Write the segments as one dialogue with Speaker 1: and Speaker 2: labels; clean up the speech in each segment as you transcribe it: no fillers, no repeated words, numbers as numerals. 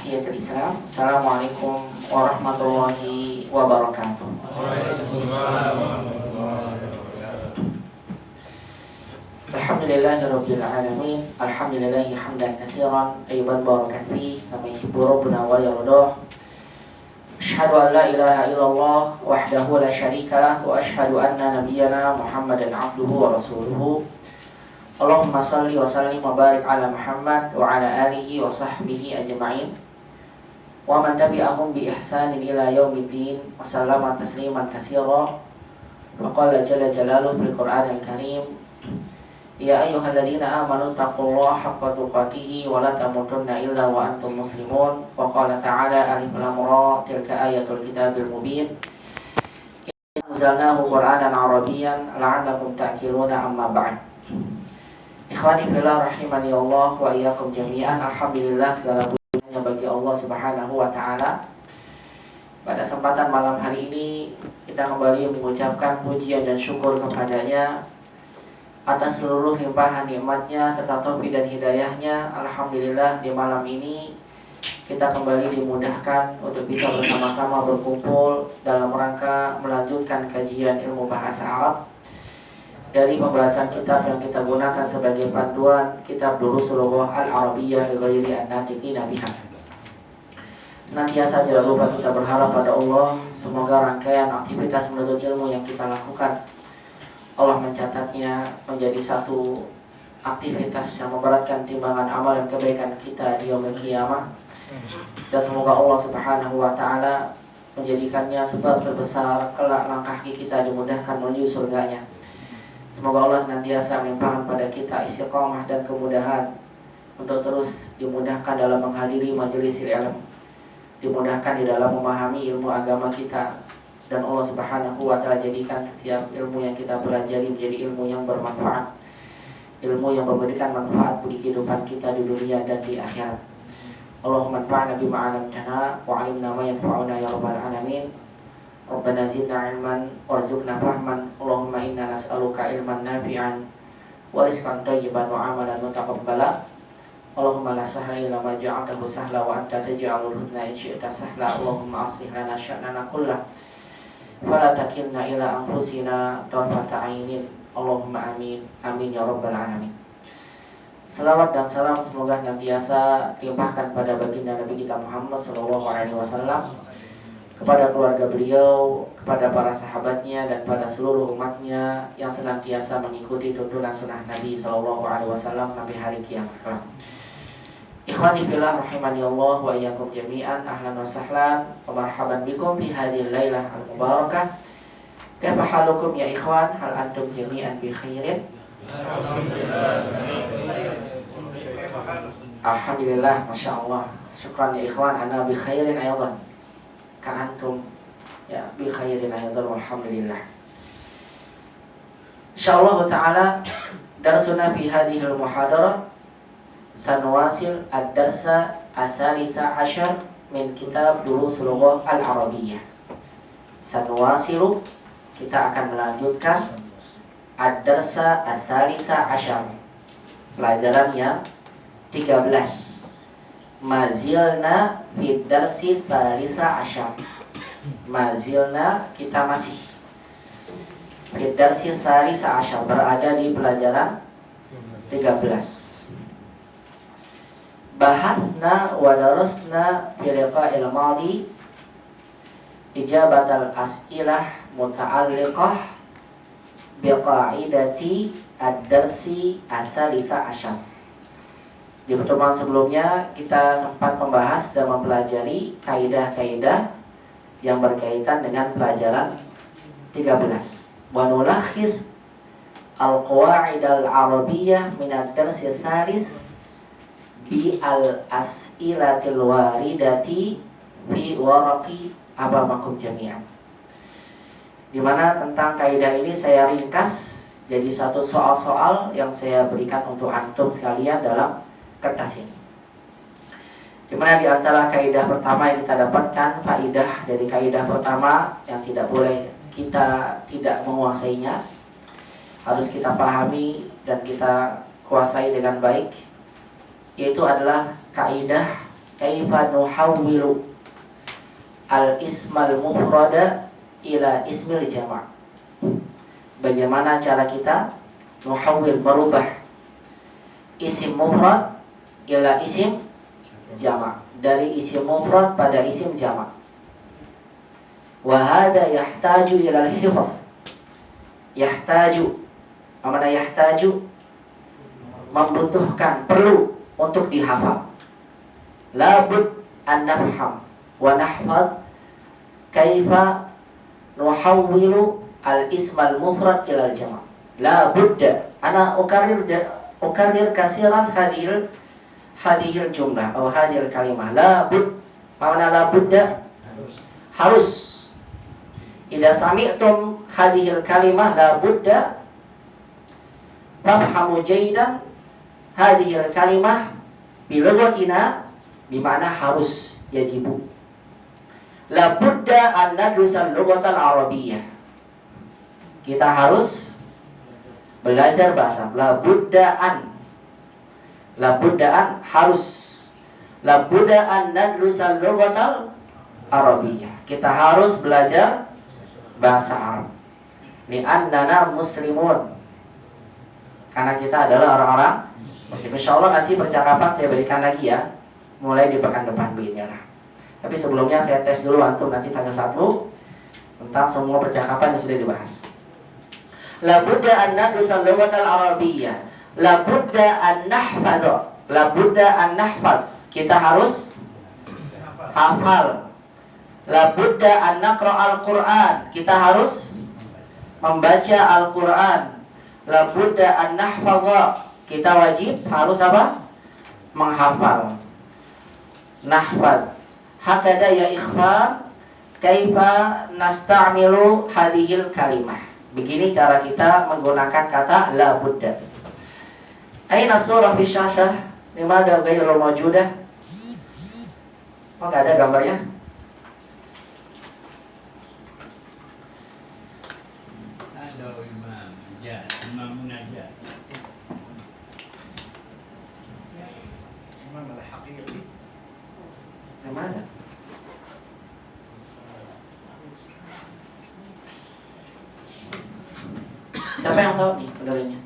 Speaker 1: tahiyatul Islam. Assalamualaikum warahmatullahi wabarakatuh.
Speaker 2: Waalaikumsalam warahmatullahi wabarakatuh.
Speaker 1: Alhamdulillahirabbil alamin. Alhamdulillahi hamdan katsiran tayyiban barakan fihi kama yuhibbu rabbuna wa yardah. Asyhadu an la ilaha illallah wahdahu la syarika lah wa asyhadu anna nabiyyana Muhammadan abduhu wa rasuluhu. Allahumma salli wa sallim wa barik ala Muhammad wa ala alihi wa sahbihi ajma'in wa man tabi'ahum bi ihsanin ila yaumiddin wa sallama tasliman katsira. Wa qala jalla jalaluhu bil Qur'anil Karim, ya ayyuhalladzina amanu taqullaha haqqa tuqatih wa la tamutunna illa wa antum muslimun. Wa qala ta'ala alif lam ra tilka ayatul kitabil mubin anzalnahu qur'anan arabiyyan la'allakum ta'qiluna amma ba'd. Ikhwani fillah rahimani Allah wa iyyakum jami'an. Alhamdulillah, segala pujinya bagi Allah Subhanahu wa taala. Pada kesempatan malam hari ini kita kembali mengucapkan pujian dan syukur kepadanya atas seluruh limpahan nikmatnya serta taufik dan hidayahnya. Alhamdulillah, di malam ini kita kembali dimudahkan untuk bisa bersama-sama berkumpul dalam rangka melanjutkan kajian ilmu bahasa Arab dari pembahasan kitab yang kita gunakan sebagai panduan, kitab Durusul Lughah Al-Arabiyyah li ghairi an-natiqina biha. Senantiasa tidak lupa kita berharap pada Allah, semoga rangkaian aktivitas menuntut ilmu yang kita lakukan Allah mencatatnya menjadi satu aktivitas yang memberatkan timbangan amal dan kebaikan kita di yaumil qiyamah. Dan semoga Allah Subhanahu wa taala menjadikannya sebab terbesar kelak langkah kaki kita dimudahkan menuju surganya. Semoga Allah senantiasa melimpahkan pada kita istiqamah dan kemudahan untuk terus dimudahkan dalam menghadiri majelis ilmu, dimudahkan di dalam memahami ilmu agama kita, dan Allah Subhanahu wa taala jadikan setiap ilmu yang kita pelajari menjadi ilmu yang bermanfaat, ilmu yang memberikan manfaat bagi kehidupan kita di dunia dan di akhirat. Allahumma anfa'na bima 'allamtana wa 'allimna ma yanfa'una ya rabbal alamin. Rabbana zidna ilman warzuqna fahman. Allahumma inna nas'aluka ilman nafi'an wa rizqan thayyiban wa 'amalan mutaqabbala. Allahumma la sahla illa ma ja'altahu sahla wa anta taj'alul huzna in syi'ta sahla. Allahumma aslih lana sya'nana kullah fala takilna ila anfusina tarfata 'ainin. Allahumma amin amin ya rabbal alamin. Salawat dan salam semoga senantiasa dilimpahkan pada baginda Nabi kita Muhammad sallallahu alaihi wasallam, kepada keluarga beliau, kepada para sahabatnya, dan pada seluruh umatnya yang senantiasa mengikuti tuntunan sunnah Nabi sallallahu alaihi wasallam sampai hari kiamat kelak. Ikhwani fillah rahimani Allah wa iyyakum jami'an. Ahlan wa sahlan wa marhaban bikum fi hadhil lailah al-mubarakah. Kaifa halukum ya ikhwan? Hal antum jami'an bi khairin? Alhamdulillah, masya Allah. Syukran ya ikhwan, ana bi khairin aydan. Ka'antum ya bi khairin aydan walhamdulillah. Insyaallah taala darsuna fi hadhihi al-muhadarah sanwasil ad-darsa as-salisa asyar min kitab Durusul Lughah Al-Arabiyyah. Sanwasilu, kita akan melanjutkan ad-darsa as-salisa asyar, pelajaran yang 13. Mazilna fid darsi salisa asyar. Mazilna, kita masih fid darsi salisa asyar, berada di pelajaran 13. Bahatna wa darasna fi liqa'il madi ijabatal as'ilah muta'alliqah biqa'idati ad-darsi as-salisa asyar. Di pertemuan sebelumnya kita sempat membahas dan mempelajari kaidah-kaidah yang berkaitan dengan pelajaran 13. Wa nulakhis al-qawaid al-arabiyyah min ad-darsi salis bi al-as'ilatil waridati fi waraqi abamakum jami'an. Di mana tentang kaidah ini saya ringkas jadi satu soal-soal yang saya berikan untuk antum sekalian dalam kertas ini. Dimana di antara kaidah pertama yang kita dapatkan, faidah dari kaidah pertama yang tidak boleh kita tidak menguasainya, harus kita pahami dan kita kuasai dengan baik, yaitu adalah kaidah kaifa nuhawwilu al-ismal mufrada ila ismil jama'. Bagaimana cara kita nuhawwil, merubah isim mufrad ila isim jama', dari isim mufrad pada isim jama'. Wa hada yahtaju ila al-hifz. Yahtaju, mana yahtaju? Membutuhkan, perlu untuk dihafal. Labud an nafham wa nahfaz kaifa nuhawwilu al-ismal mufrad ila al-jama'. La budda, ana ukarrir kasiran hadhil jumlah atau hadhil kalimah. La bud, mana la budda? Harus. Idza sami'tum hadhil kalimah la budda fafhamu jaydan hadhil kalimah bilughatina, bimana harus, yajibu. La budda an nadrusa al-lughatal arabiyyah. Kita harus belajar bahasa. La budda an harus. La budda an nadrusa al-lughatal arabiyyah. Kita harus belajar bahasa Arab. Li'annana muslimun, karena kita adalah orang-orang muslim. Insyaallah nanti percakapan saya berikan lagi ya, mulai di pekan depan beginilah. Tapi sebelumnya saya tes dulu antum nanti satu-satu tentang semua percakapan yang sudah dibahas. La budda an nadrusa al-lughatal arabiyyah. La budda an nahfaz. La budda an nahfaz. Kita harus hafal. La budda an naqra al-Qur'an. Kita harus membaca Al-Qur'an. La budda an nahfadha. Kita wajib harus apa? Menghafal. Nahfaz. Hakada ya ikhwan, kaifa nasta'milu hadhil kalimah. Begini cara kita menggunakan kata la budda. Aina surah fi syashah? Limadha ghairu mawjudah? Oh, enggak ada gambarnya?
Speaker 2: Imam Munajat.
Speaker 3: Imam al-Haqiqi.
Speaker 1: Yang mana? Siapa yang tahu nih pedalinya?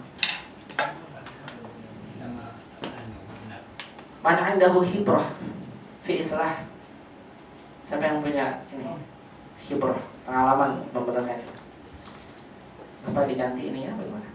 Speaker 1: Mana indahu hibrah fi islah? Siapa yang punya ini? Hibrah, pengalaman membenarkan itu. Apa diganti ini ya, bagaimana?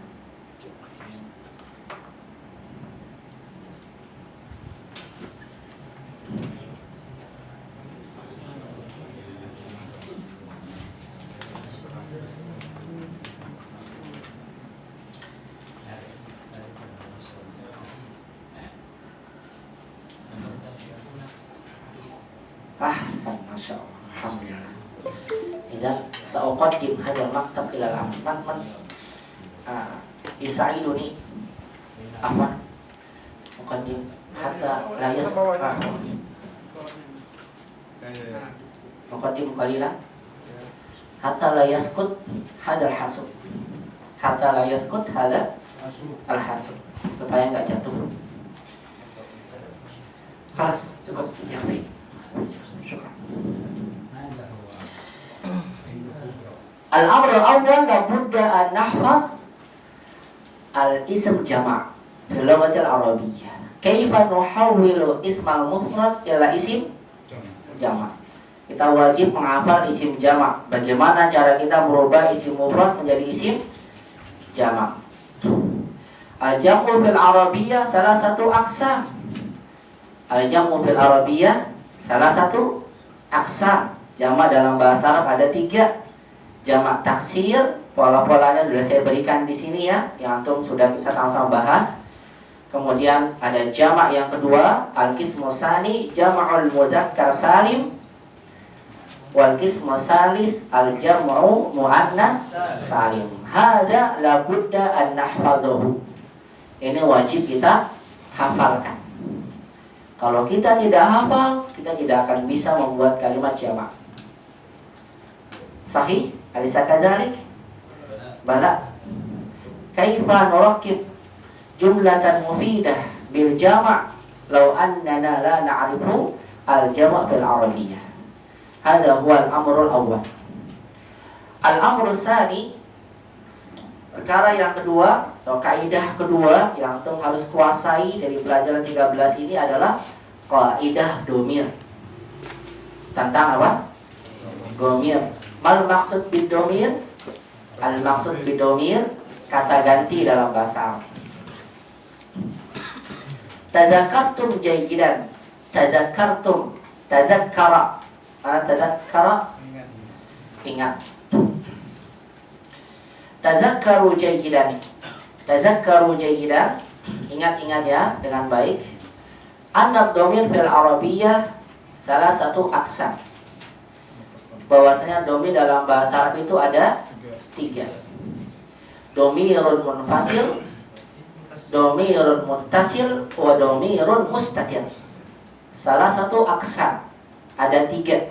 Speaker 1: Masya Allah, alhamdulillah. Idan sa'uqaddim hadal maktab ilal amal. Man yusa'iduni afan uqaddim hatta la yasqut uqaddim qalilan hatta la yasqut hadal hasub, hatta la yasqut hadal al-hasub, supaya enggak jatuh. Khas, cukup ya. Al-amr al-awwal labudda an nahfaz al-ism jama' fil lughatil arabiyyah. Kaifa nuhawwilu ismal mufrad ila isim jama'. Kita wajib menghafal isim jama'. Bagaimana cara kita merubah isim mufrad menjadi isim jama'? Al-jam'u fil arabiyyah salah satu aqsam. Al-jam'u fil arabiyyah salah satu aqsam. Jama' dalam bahasa Arab ada 3. Jamak taksir, pola-polanya sudah saya berikan di sini ya, yang antum sudah kita sama-sama bahas. Kemudian ada jamak yang kedua, al-qismu tsani jam'ul mudzakkar salim, wal qismu tsalis al-jam'u muannas salim. Hada la budda an nahfazahu. Ini wajib kita hafalkan. Kalau kita tidak hafal, kita tidak akan bisa membuat kalimat jamak. Sahih? Alisa kadzalik? Bala. Kaifa nurakib jumlatan mufidah bil jama' law annana la na'rifu al-jama' fil Arabiyyah. Hadza huwa al-amrul awwal. Al-amrul tsani, perkara yang kedua atau kaidah kedua yang antum harus kuasai dari pelajaran 13 ini adalah kaidah domir. Tentang apa? Domir. Mal maksud bidomir? Al maksud bidomir kata ganti dalam bahasa Arab. Tadzakartum jayyidan. Tadzakartum, tadzakkara. Mana tadzakkara? Ingat. Tazakkaru jayyidan. Tazakkaru jayyidan. Ingat-ingat ya dengan baik. Anna dhamir fil Arabiyyah salah satu aksan. Bahwasanya dhamir dalam bahasa Arab itu ada 3. Dhamirun munfasil, dhamirun muttasil, wa dhamirun mustatir. Salah satu aksan ada 3.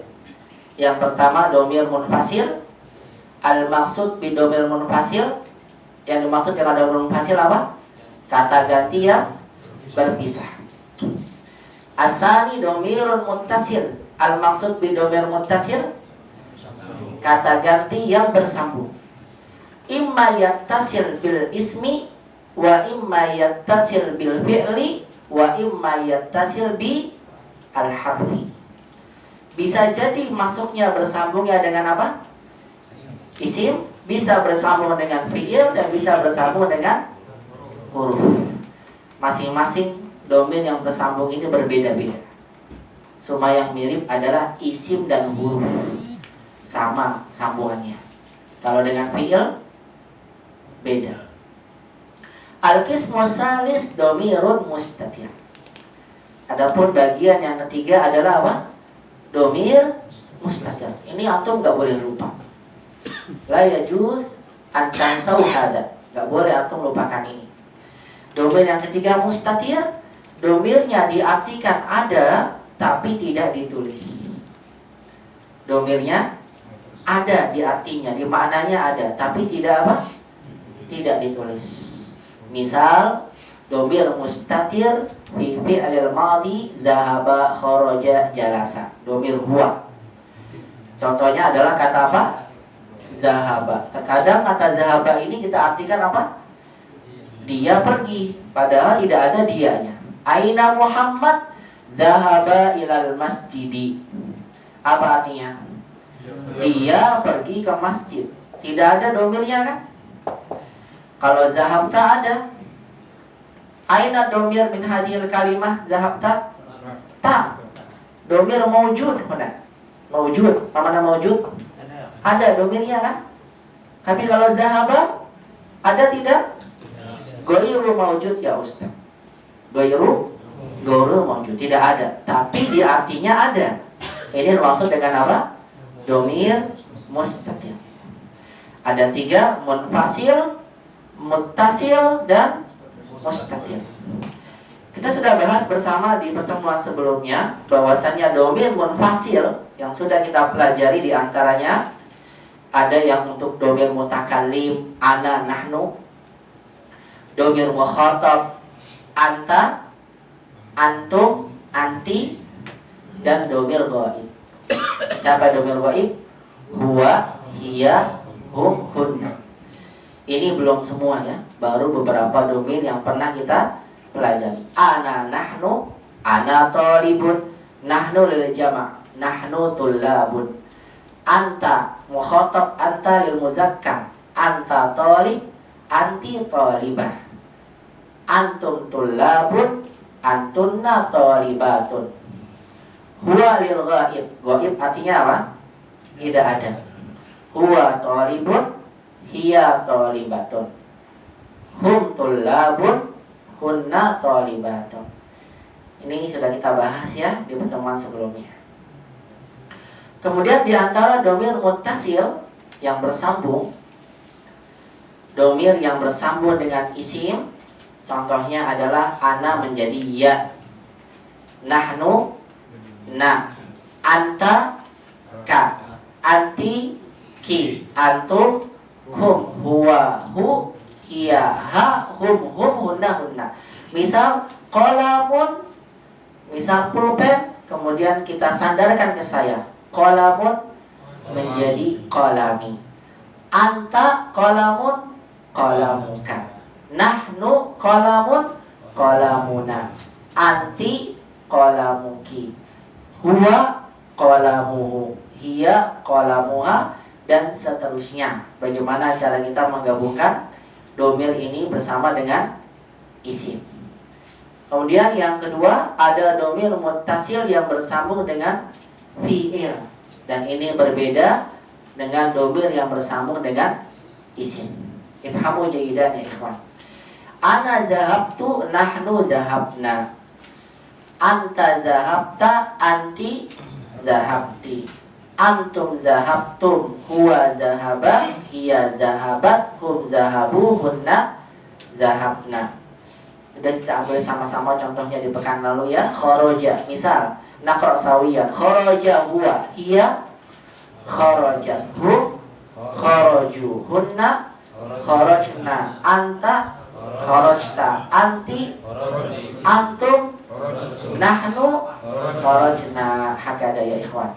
Speaker 1: Yang pertama dhamir munfasil. Al-maksud bidomir munfasil, yang dimaksud dengan domir munfasil apa? Kata ganti yang berpisah. Asani domirun muttasil. Al-maksud bidomir muttasil, kata ganti yang bersambung. Imma yattasil bil ismi, wa imma yattasil bil fi'li, wa imma yattasil bi al-harfi. Bisa jadi masuknya bersambungnya dengan apa? Isim, bisa bersambung dengan fi'il, dan bisa bersambung dengan huruf. Masing-masing domain yang bersambung ini berbeda-beda. Cuma yang mirip adalah isim dan huruf, sama sambungannya. Kalau dengan fi'il beda. Al-qismu salis domirun mustatir. Adapun bagian yang ketiga adalah apa? Domir mustatir. Ini antum gak boleh lupa. La yajuz an tansau hada. Gak boleh antum lupakan ini. Domir yang ketiga mustatir. Domirnya diartikan ada tapi tidak ditulis. Domirnya ada di artinya, di maknanya ada, tapi tidak apa? Tidak ditulis. Misal domir mustatir fi fi'lil madi zahaba kharaja jalasa. Domir huwa. Contohnya adalah kata apa? Zahaba. Terkadang kata zahaba ini kita artikan apa? Dia pergi, padahal tidak ada dianya. Aina Muhammad zahaba ilal masjidi. Apa artinya? Dia pergi ke masjid. Tidak ada domirnya kan? Kalau zahabta ada. Aina domir min hadhil kalimah zahabta? Tak. Domir mawjud. Mana? Mawjud. Apa mana mawjud? Ada domirnya kan? Tapi kalau zahaba ada tidak? Ghairu mawjud ya Ustaz. Ghairu mawjud, tidak ada. Tapi di artinya ada. Ini maksud dengan apa? Domir mustatir. Ada 3, munfasil, muttasil, dan mustatir. Kita sudah bahas bersama di pertemuan sebelumnya bahwasannya domir munfasil yang sudah kita pelajari di antaranya ada yang untuk domir mutakallim, ana, nahnu. Domir mukhatab, anta, antum, anti. Dan domir ghaib. Siapa domir ghaib? Huwa, hiya, hum, hunna. Ini belum semua ya, baru beberapa domir yang pernah kita pelajari. Ana, nahnu, ana talibun, nahnu lil jama', nahnu tullabun. Anta mukhatab, anta lil muzakkar, anta talib, anti talibah. Antum tullabun, antunna talibatun. Huwa lil ghaib. Ghaib artinya apa? Tidak ada. Huwa talibun, hiya talibatun. Hum tullabun, hunna talibatun. Ini sudah kita bahas ya di pertemuan sebelumnya. Kemudian di antara domir muttasil yang bersambung, domir yang bersambung dengan isim, contohnya adalah ana menjadi ya, nahnu na, anta ka, anti ki, antum kum, huwa hu, hiya ha, hum hunna hunna. Misal qalamun, misal pulpen kemudian kita sandarkan ke saya. Qalamun menjadi qalami. Anta qalamun qalamuka. Nahnu qalamun qalamuna. Anti qalamuki. Huwa qalamuhu. Hiya qalamuha. Dan seterusnya. Bagaimana cara kita menggabungkan domir ini bersama dengan isim. Kemudian yang kedua, ada domir muttasil yang bersambung dengan fi'il. Dan ini berbeda dengan domir yang bersambung dengan isim. Ifhamu jayidan ya ikhwan. Ana zahabtu, nahnu zahabna. Anta zahabta, anti zahabti. Antum zahabtum, huwa zahaba, hiya zahabat, hum zahabu, hunna zahabna. Sudah kita ambil sama-sama contohnya di pekan lalu ya. Kharaja, misal naqra sawiyan. Kharaja huwa, hiya kharajat, hum kharaju, hunna kharajna, anta kharajta, anti antum, nahnu kharajna. Hakada ya ikhwan.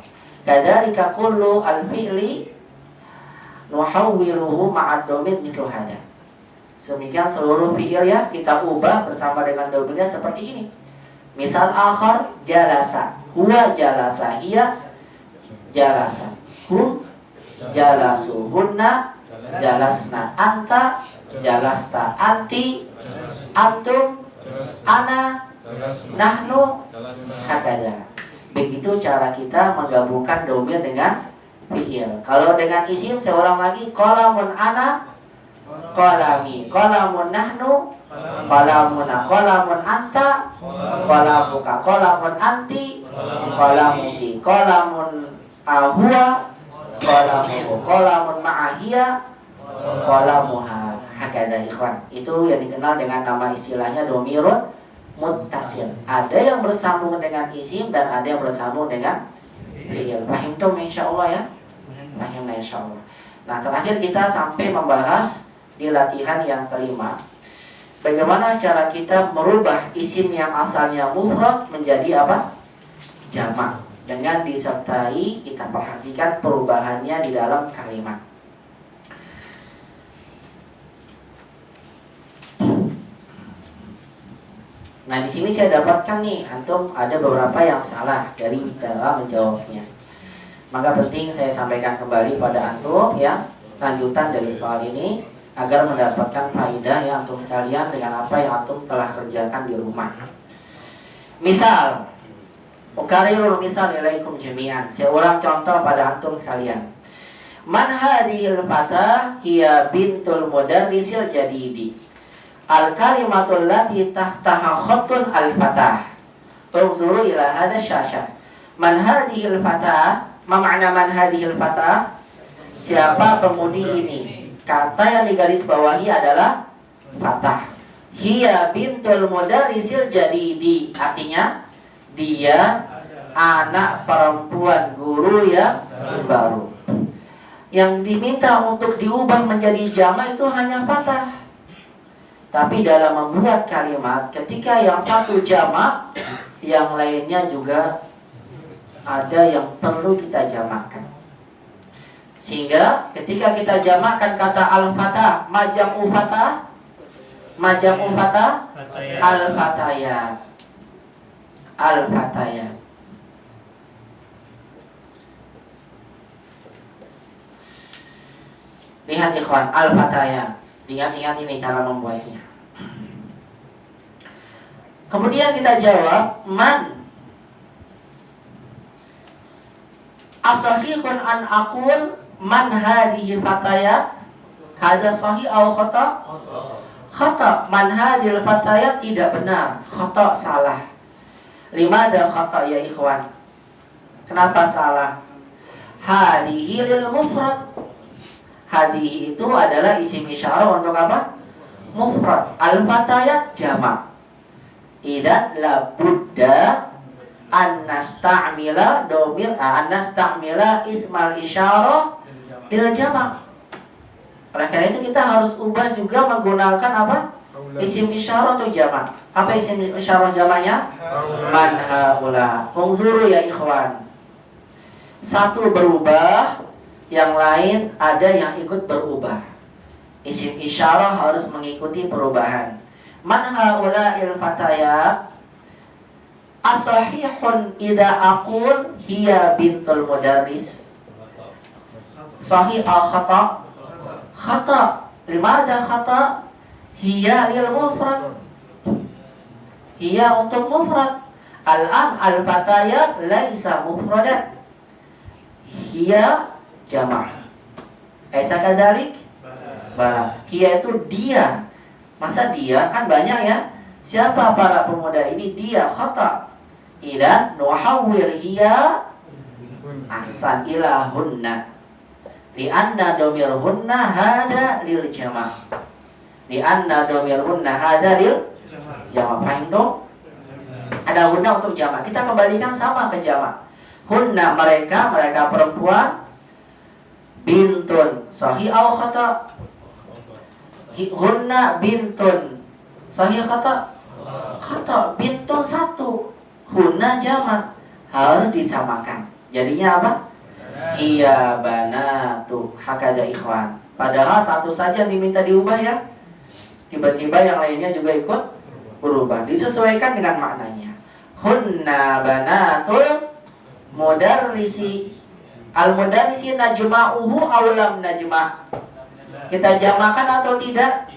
Speaker 1: Kadzalika kullu al-fi'li nuhawwiruhu ma'ad domir mithlu hada. Demikian seluruh fi'il ya kita ubah bersama dengan domirnya seperti ini. Misal akhar jalasa, huwa jalasa, hiya jalasa, hum jalasu, hunna jalasna, anta jalasta, anti antum, ana nahnu hakada. Begitu cara kita menggabungkan domir dengan fi'il. Kalau dengan isim saya ulang lagi, qalamun ana qalami, qalamun nahnu qalamuna, qalamun anta qalamuka, qalamun anti qalamuki, qalamun huwa qalamuhu, qalamun ma'ahiya qalamuha. Hakaza ikhwan. Itu yang dikenal dengan nama istilahnya domirun muttasil. Ada yang bersambung dengan isim dan ada yang bersambung dengan fi'il. Fahimtum insyaallah ya? Fahimna insyaallah. Nah, terakhir kita sampai membahas di latihan yang kelima, bagaimana cara kita merubah isim yang asalnya mufrad menjadi apa? Jamak. Dengan disertai kita perhatikan perubahannya di dalam kalimat. Nah, di sini saya dapatkan nih, antum ada beberapa yang salah dari dalam menjawabnya. Maka penting saya sampaikan kembali pada antum ya, lanjutan dari soal ini agar mendapatkan faedah ya antum sekalian dengan apa yang antum telah kerjakan di rumah. Misal, ukarirul misal ilaikum jami'an. Saya ulang contoh pada antum sekalian. Man hadhil fatah hiya bintul mudarrisil jadidi. Al-kalimatul lati tahtaha khattun al-fatah. Unzuru ila hadha syashah. Man hadhil fatah, ma ma'na man hadhil fatah? Siapa pemudi ini? Kata yang digaris bawahi adalah fatah. Hiya bintul mudarrisil jadidi. Artinya dia anak perempuan guru yang baru. Yang diminta untuk diubah menjadi jamak itu hanya fatah. Tapi dalam membuat kalimat, ketika yang satu jamak, yang lainnya juga ada yang perlu kita jamakkan. Sehingga ketika kita jamakkan kata al-fatah, majamu fatah, al-fatayat, al-fatayat. Lihat ikhwan, al-fatayat. Ingat-ingat ini cara membuatnya. Kemudian kita jawab, man asahihun an aqul man hadhihi fatayat? Hadza sahih atau khata? Khata. Man hadhil fatayat tidak benar, khata salah. Limada khata ya ikhwan? Kenapa salah? Hadhihi lil mufrad. Hadhihi itu adalah isim isyarah untuk apa? Mufrad. Al-fatayat jamak. Idan la budda an nasta'mila domir an nasta'mila ismal isyarah til jamak. Oleh karena itu kita harus ubah juga menggunakan apa? Isim isyarah atau jamak? Apa isim isyarah jamaknya? Man haula. Unzuru ya ikhwan. Satu berubah, yang lain ada yang ikut berubah. Isim isyarah harus mengikuti perubahan. Man haula il fatayat. Asahihun idza aqul hiya bintul mudarris. Sahih al khata? Khata. Limada khata? Hiya lil mufrad. Hiya untuk mufrad. Al-an al-fatayat laisa mufradat. Hiya jama'. Aisa kadzalik? Bala. Hiya itu dia. Masa dia? Kan banyak ya. Siapa para pemuda ini? Dia khata. Idan nuhawwil hiya asan ilahunna. Lianna domirhunna hada lil jama'. Lianna domirhunna hada lil jama'. Paham tuh? Ada hunna untuk jama'. Kita kembalikan sama ke jama'. Hunna mereka perempuan. Bintun sahih au khata? Hunna bintun sahih khata? Khata. Bintun satu, hunna jama', harus disamakan. Jadinya apa? Iya banatu hakada ikhwan. Padahal satu saja diminta diubah ya. Tiba-tiba yang lainnya juga ikut berubah. Disesuaikan dengan maknanya. Hunna banatul mudarrisi. Al-mudarrisi najma'uhu aw lam najma'. Kita jamakan atau tidak?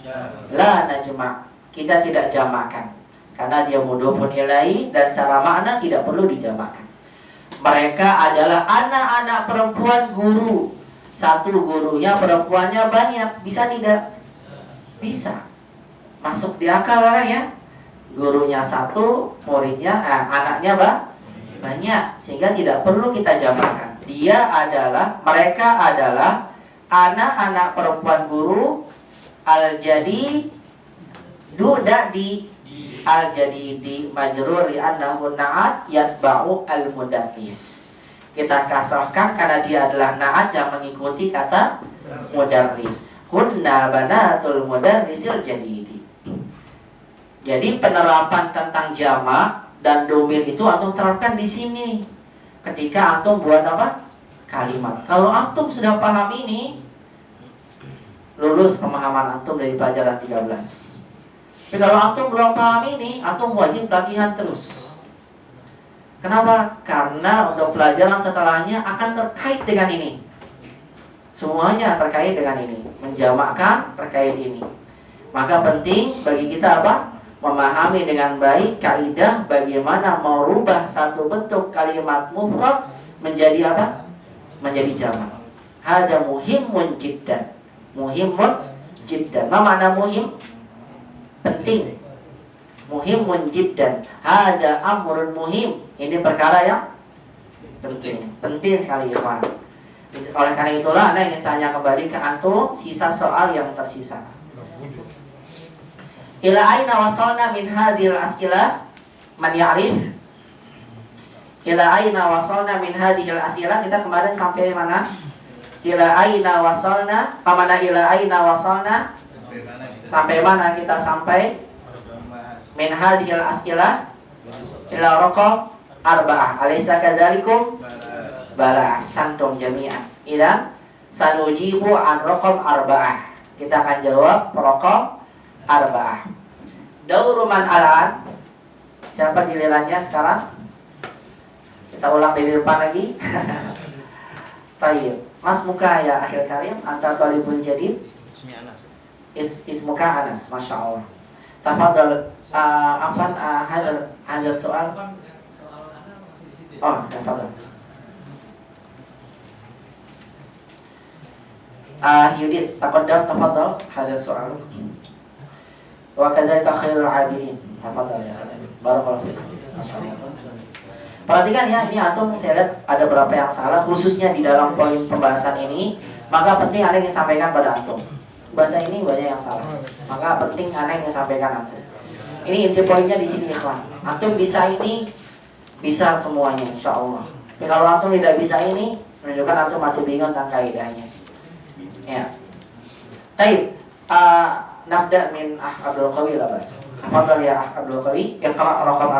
Speaker 1: La najma'. Kita tidak jamakan. Karena dia mudhofun ilaihi dan secara makna tidak perlu dijamakan. Mereka adalah anak-anak perempuan guru. Satu gurunya perempuannya banyak. Bisa tidak? Bisa. Masuk di akal kan ya? Gurunya satu, muridnya, anaknya banyak. Sehingga tidak perlu kita jamakan. Mereka adalah anak-anak perempuan guru. Al-jadi al-jadidi majrur li'annahu na'at yatba'u al-mudarris. Kita kasrahkan karena dia adalah na'at yang mengikuti kata mudarris. Hunna banatul mudarrisil jadidi. Jadi penerapan tentang jamak dan domir itu antum terapkan di sini. Ketika antum buat apa? Kalimat. Kalau antum sudah paham ini, lulus pemahaman antum dari pelajaran 13. Tapi kalau antum belum paham ini, antum wajib latihan terus. Kenapa? Karena untuk pelajaran setelahnya akan terkait dengan ini. Semuanya terkait dengan ini. Menjamakkan terkait ini. Maka penting bagi kita apa? Memahami dengan baik kaidah bagaimana merubah satu bentuk kalimat mufrad menjadi apa? Menjadi jamak. Hada muhimun jiddan. Muhimun jiddan. Apa makna muhim? Penting. Muhimun jiddan. Hada amrun muhim. Ini perkara yang penting. Penting sekali ikhwan. Oleh karena itulah Anda ingin tanya kembali ke antum sisa soal yang tersisa. Ila aina wasalna min hadhil as'ilah? Man ya'rif? Ila aina wasalna min hadhil as'ilah? Kita kemarin sampai mana? Ila aina wasalna? Pamana ila aina wasalna? Sampai mana kita sampai? Min hadhil as'ilah? Ila raqam 4. Alaysa kadzalikum? Bala santum jami'an. Idan sanujibu an raqam 4. Kita akan jawab raqam 4. Dauru man alan. Siapa gilirannya sekarang? Kita ulang dari depan lagi. Baik. Mas muka ya akhir karim antar talibun jadid. Ismuka Anas, Masya Allah. Tafadhal. Afan ada soal. Oh, tafadhal. Yudit, tafadhal. Ada soal. Wa kadzalika khairul 'abidin. Tafadhal ya. Barakallahu fiik. Masyaallah. Perhatikan ya, ini antum saya lihat ada beberapa yang salah khususnya di dalam poin pembahasan ini, maka penting ada yang sampaikan pada antum. Bahasa ini banyak yang salah. Maka penting ada yang sampaikan antum. Ini inti poinnya di sini ikhwan. Antum bisa ini, bisa semuanya insyaallah. Tapi kalau antum tidak bisa ini, menunjukkan antum masih bingung tentang kaidahnya. Ya. Baik. nabda min Abdul Qawi lah bas. Tafadhal ya Abdul Qawi, iqra raqam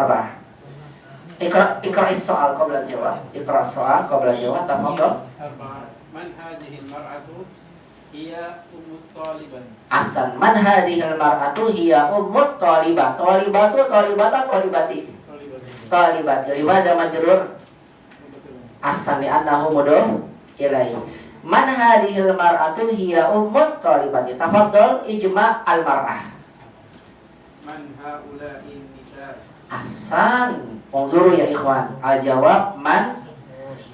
Speaker 1: 4. Iqra soal qabla jawab. Iqra soal qabla jawab. Tafadhal.
Speaker 3: Man hadhihi al-mar'atu hiya ummut taliban.
Speaker 1: Ahsan. Man hadhihi al-mar'atu hiya ummut talibah. Talibatu talibata talibati. Talibat. Limadha majrur? Ahsan li annahu mudhaf ilaihi. Man hadhil mar'atu hiya ummut talibati. Tafadhal ijma' al mar'ah.
Speaker 3: Man haula'in nisa.
Speaker 1: Ahsan. Unzuru ya ikhwan. Al jawab man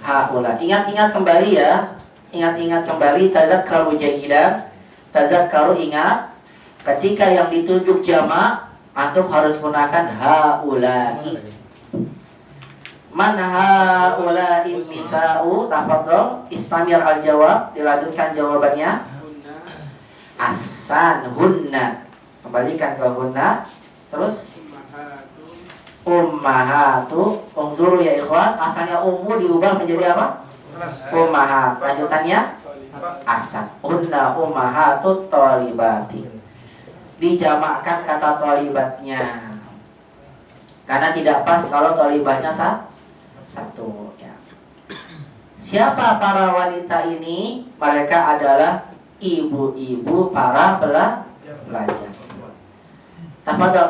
Speaker 1: haula. Ingat-ingat kembali ya. Ingat-ingat kembali, tadzakkaru jayidan. Tadzakkaru ingat. Ketika yang ditunjuk jamak, antum harus gunakan haula'i. Man haula'in nisa'u. Tafadhal istamir al jawab. Dilanjutkan jawabannya. Ahsan. Hunna. Kembalikan ke hunna. Terus ummahatu. Unzuru ya ikhwan. Asalnya ummu diubah menjadi apa? Ummahat. Lanjutannya ahsan. Hunna ummahatu talibati. Dijamakkan kata talibatnya, karena tidak pas kalau talibahnya satu ya. Siapa para wanita ini? Mereka adalah ibu-ibu para pelajar. Tafadhal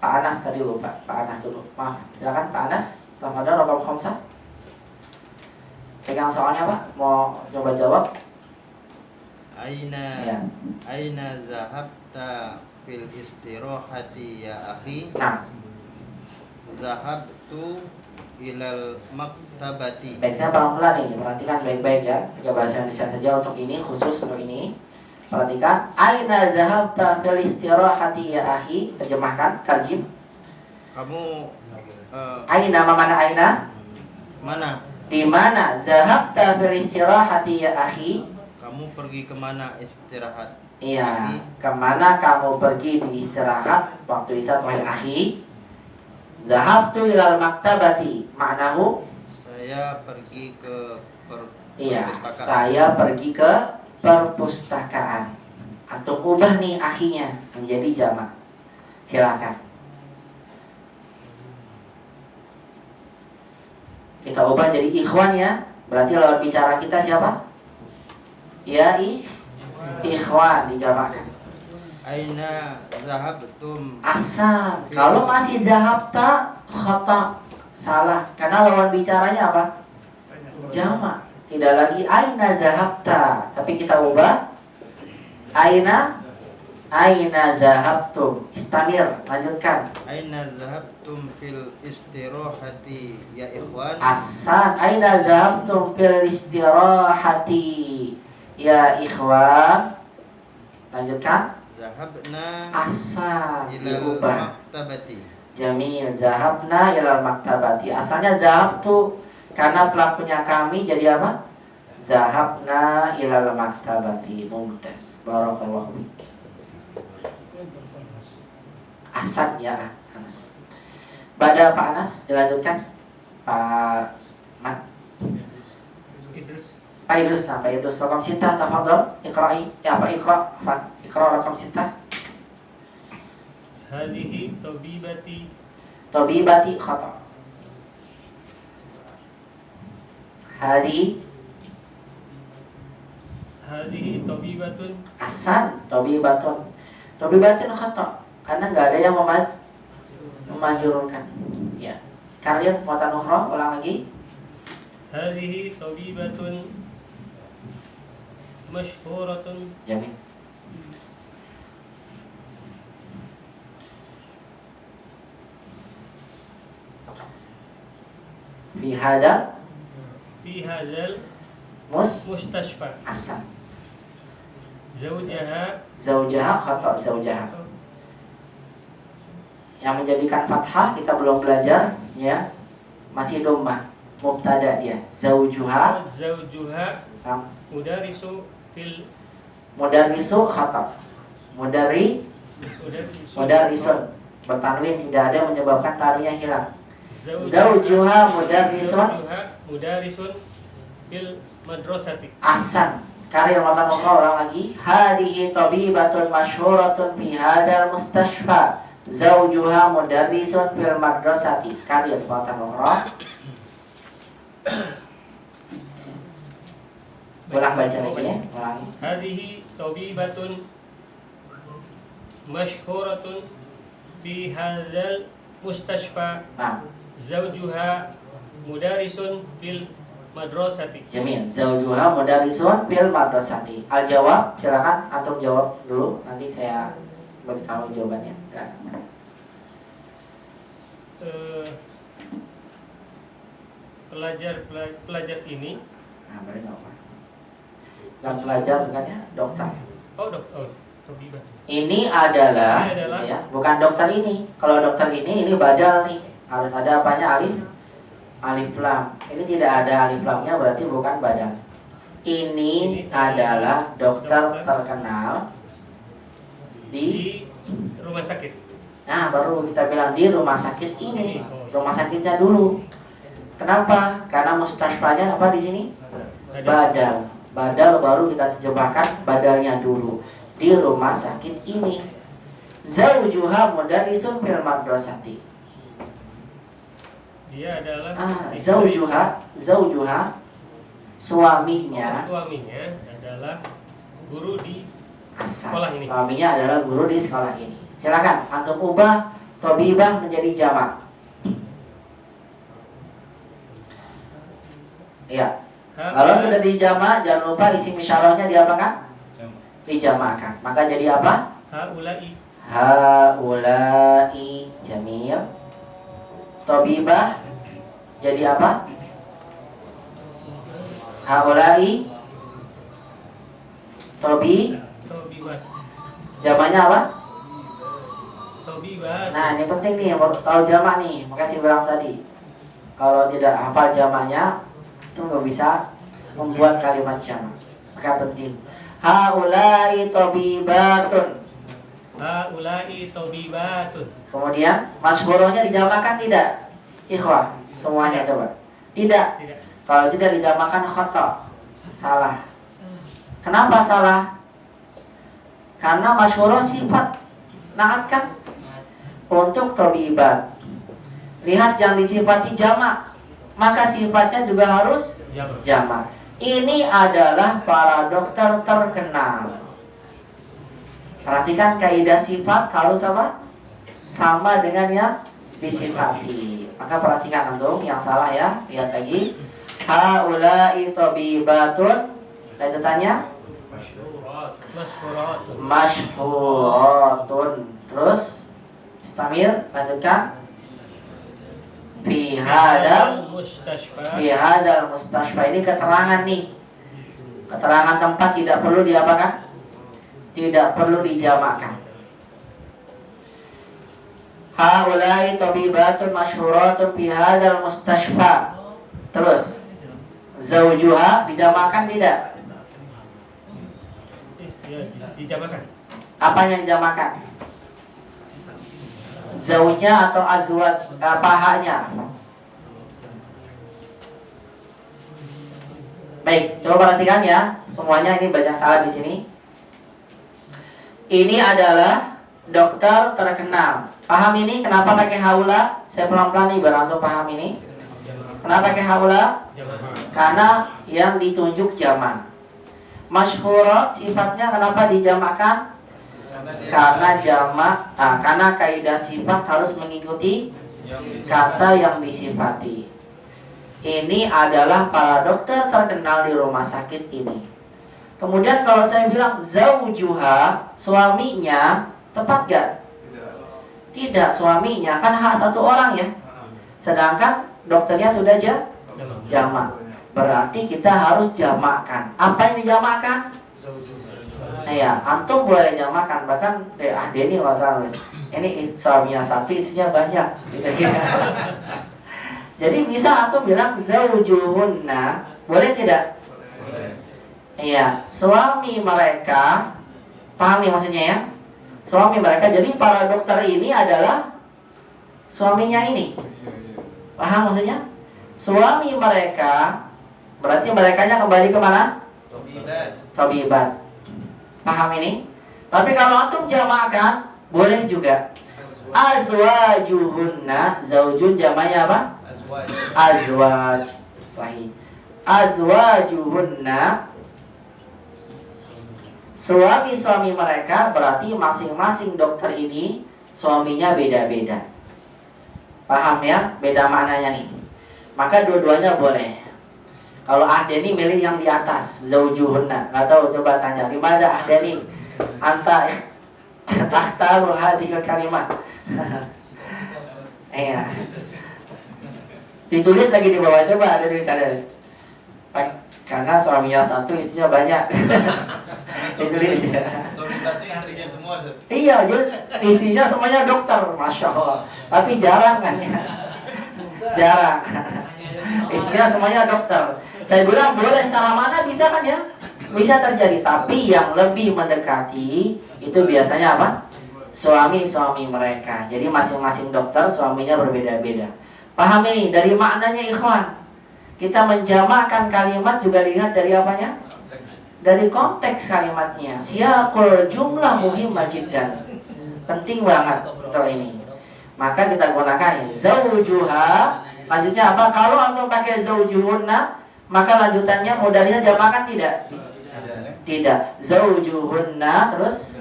Speaker 1: Pak Anas tadi lupa. Pak Anas dulu. Maaf, silakan Pak Anas. Tafadhal raqam 5. Pegang soalnya Pak. Mau coba jawab?
Speaker 4: Aina zahabta fil istirahati ya akhi?
Speaker 1: Nah,
Speaker 4: zahabtu ilal maktabati.
Speaker 1: baik, saya pelan-pelan ini. Perhatikan baik-baik ya. Pakai bahasa Indonesia saja untuk ini, khusus untuk ini. Perhatikan. Aina zahabta fil istirahati ya akhi? Terjemahkan, tarjim.
Speaker 4: Kamu
Speaker 1: Aina, mana aina?
Speaker 4: mana?
Speaker 1: Di mana? Zahabta fil istirahati ya akhi?
Speaker 4: Kamu pergi kemana istirahat?
Speaker 1: Iya, kemana kamu pergi di istirahat waktu istirahat wahai akhi? Zahabtu ilal maktabati. Ma'nahu?
Speaker 4: Saya pergi ke
Speaker 1: Iya,
Speaker 4: perpustakaan.
Speaker 1: saya pergi ke perpustakaan. Antum ubah nih akhinya menjadi jamak. Silakan. Kita ubah jadi ikhwan ya. Berarti lawan bicara kita siapa? Ya ikhwan dijamakkan.
Speaker 4: Aina zahabtum?
Speaker 1: Asal. Kalau masih zahabta khata, salah. Karena lawan bicaranya apa? Jamak. Tidak lagi aina zahabta, tapi kita ubah aina zahabtum. Istamir, lanjutkan.
Speaker 4: Aina zahabtum fil istirahati ya ikhwan?
Speaker 1: Asal. Aina zahabtum fil istirahati ya ikhwan. Lanjutkan.
Speaker 4: Zahabna
Speaker 1: Asal.
Speaker 4: ilal
Speaker 1: Diubah.
Speaker 4: maktabati.
Speaker 1: Jamil. Zahabna ilal maktabati. Asalnya zahabtu, karena pelakunya kami jadi apa? Zahabna ilal maktabati. Mumtaz. Barakallahu fiik. Asad ya Anas. Pada Pak Anas dilanjutkan. Pak Mat. Pak Idrus, nah Pak Idrus rakam sintah tafadhal. Iqra'i. Ya Pak Iqra. Iqra rakam sintah.
Speaker 2: Hadhihi tabibati.
Speaker 1: Tabibati khata. Hadhihi
Speaker 2: tabibatun.
Speaker 1: Asan. Tabibatun. Tabibatun khata. Karena nggak ada yang memanjurkan. Ya. Kalian muatan ukhra, ulang lagi.
Speaker 2: Hadhihi tabibatun masyhuratun.
Speaker 1: Jamil. Fi hadzal
Speaker 2: Fi hadzal mustashfa.
Speaker 1: Asan.
Speaker 2: Zaujaha
Speaker 1: khata. Zaujaha yang menjadikan fathah kita belum belajar ya, masih dhammah. Mubtada dia zaujuha. Mudarrisu khata. Mudarrisun bertanwin, tidak ada yang menyebabkan tanwinnya hilang. Zaujuha mudarrisun
Speaker 2: fil madrasati.
Speaker 1: Asan. Karir matan ukhra, ulang lagi. Hadihi tabibatun masyhuratun fi hadal mustashfa. Zawjuha mudarrisun fil madrasati. Karir matan ukhra. Ulang baca lagi ya. Ulangi.
Speaker 2: Hadhihi tabibatun masyhuratun fi hadzal mustashfa.
Speaker 1: Nah,
Speaker 2: Zawjuha mudarrisun fil madrasati.
Speaker 1: Jamil. Zawjuha mudarrisun fil madrasati. Al jawab, silakan antum jawab dulu, nanti saya beritahu jawabannya. Silakan.
Speaker 2: Pelajar ini.
Speaker 1: Nah, boleh nggak apa? Bukan pelajar, bukan ya, dokter.
Speaker 2: Tabibah.
Speaker 1: Ini adalah,
Speaker 2: Ini adalah-
Speaker 1: gitu ya, bukan dokter ini. Kalau dokter ini badal nih. Harus ada apanya, alif lam. Ini tidak ada alif lamnya, berarti bukan badal. Ini adalah dokter terkenal di.
Speaker 2: Di rumah sakit.
Speaker 1: Nah, baru kita bilang di rumah sakit ini. Rumah sakitnya dulu. Kenapa? Karena mustashfanya apa di sini? Badal. Badal baru kita terjemahkan badalnya dulu. Di rumah sakit ini. Zawjuha mudarrisun fil madrasati.
Speaker 2: Dia adalah istri.
Speaker 1: Zawjuha suaminya.
Speaker 2: Suaminya adalah guru di
Speaker 1: Asal.
Speaker 2: sekolah ini.
Speaker 1: Suaminya adalah guru di sekolah ini. Silakan antum ubah tabibah menjadi jamak. Iya. Kalau sudah dijamak, jangan lupa isim isyarahnya diapakan? Dijamakkan. Maka jadi apa?
Speaker 2: Haulai.
Speaker 1: Haulai. Jamil. Tabibah jadi apa? Haulai.
Speaker 2: Tabibah.
Speaker 1: Jamaknya apa?
Speaker 2: Tabibah.
Speaker 1: Nah, ini penting nih, baru tahu jamak nih. Makasih bilang tadi. Kalau tidak hafal jamaknya, itu nggak bisa membuat kalimat jamak. Maka penting. Haulai tabibatun.
Speaker 2: Haulai tabibatun.
Speaker 1: Kemudian masyhurahnya dijamakkan tidak? Ikhwah, semuanya coba. Tidak.
Speaker 2: Tidak.
Speaker 1: Kalau tidak dijamakkan khata. Salah. Kenapa salah? Karena masyhurah sifat naat kan? Untuk tabibat. Lihat yang disifati jamak, maka sifatnya juga harus jamak. Ini adalah para dokter terkenal. Perhatikan kaidah sifat harus apa? Sama dengan yang disifati. Maka perhatikan antum yang salah ya. Lihat lagi. Haulai tabibatun. Lanjutannya masyhuratun. Terus istamil, lanjutkan. Fi hadal mustashfa. Ini keterangan nih. Keterangan tempat tidak perlu diapakan? Tidak perlu dijamakkan. Haulai tabibatun masyhuratun fi hadal mustashfa. Terus zawjuha dijamakkan tidak?
Speaker 2: Dijamakkan.
Speaker 1: Apanya dijamakkan? Zawjnya atau azwaj, pahanya? Baik, coba perhatikan ya. Semuanya ini banyak salah di sini. Ini adalah dokter terkenal. Paham ini kenapa pakai haula? Saya pelan-pelan nih biar antum paham ini. Kenapa pakai haula? Karena yang ditunjuk jamak. Masyhurat sifatnya kenapa dijamakkan? Karena jamak, karena kaidah sifat harus mengikuti kata yang disifati. Ini adalah para dokter terkenal di rumah sakit ini. Kemudian kalau saya bilang zawjuha, suaminya, tepat gak? Tidak, suaminya kan hak satu orang ya. Sedangkan dokternya sudah jamak. Berarti kita harus jamakkan. Apa yang dijamakkan? Ya, antum boleh jamakkan. Bahkan Denny masalah ini suaminya satu, istrinya banyak gitu. Jadi bisa antum bilang zawjuhunna, boleh tidak? Iya, suami mereka. Paham nih maksudnya ya? Suami mereka. Jadi para dokter ini adalah suaminya ini. Paham maksudnya? Suami mereka. Berarti merekanya kembali kemana? Tabibat. Paham ini? Tapi kalau antum jamakkan boleh juga. Azwajuhunna, zaujun jamaknya apa? Azwaj. Sahih. Azwajuhunna, suami-suami mereka, berarti masing-masing dokter ini suaminya beda-beda. Paham ya? Beda maknanya nih. Maka dua-duanya boleh. Kalau Ahdeni milih yang di atas, zaujuhunna. Nggak tahu, coba tanya. Gimana Ahdeni? Anta tahtaru hadhil kalimat. Iya. Ditulis lagi di bawah, coba ada tulisannya. Karena suaminya satu, istrinya banyak. Ditulis ya.
Speaker 5: Istrinya semua.
Speaker 1: Iya, jadi isinya semuanya dokter, masya Allah. Tapi jarang kan ya, jarang. Isinya semuanya dokter. Saya bilang boleh salah mana bisa kan ya, bisa terjadi. Tapi yang lebih mendekati itu biasanya apa? Suami-suami mereka. Jadi masing-masing dokter suaminya berbeda-beda. Paham ini dari maknanya ikhwan. Kita menjamakkan kalimat juga lihat dari apanya? Dari konteks kalimatnya. Siyaqul jumlah muhimmah jiddan. Penting banget untuk ini. Maka kita gunakan ini. Zaujuha. Lanjutnya apa? Kalau antum pakai zaujuhunna, maka lanjutannya modalnya jamakan tidak? Tidak. Zaujuhunna terus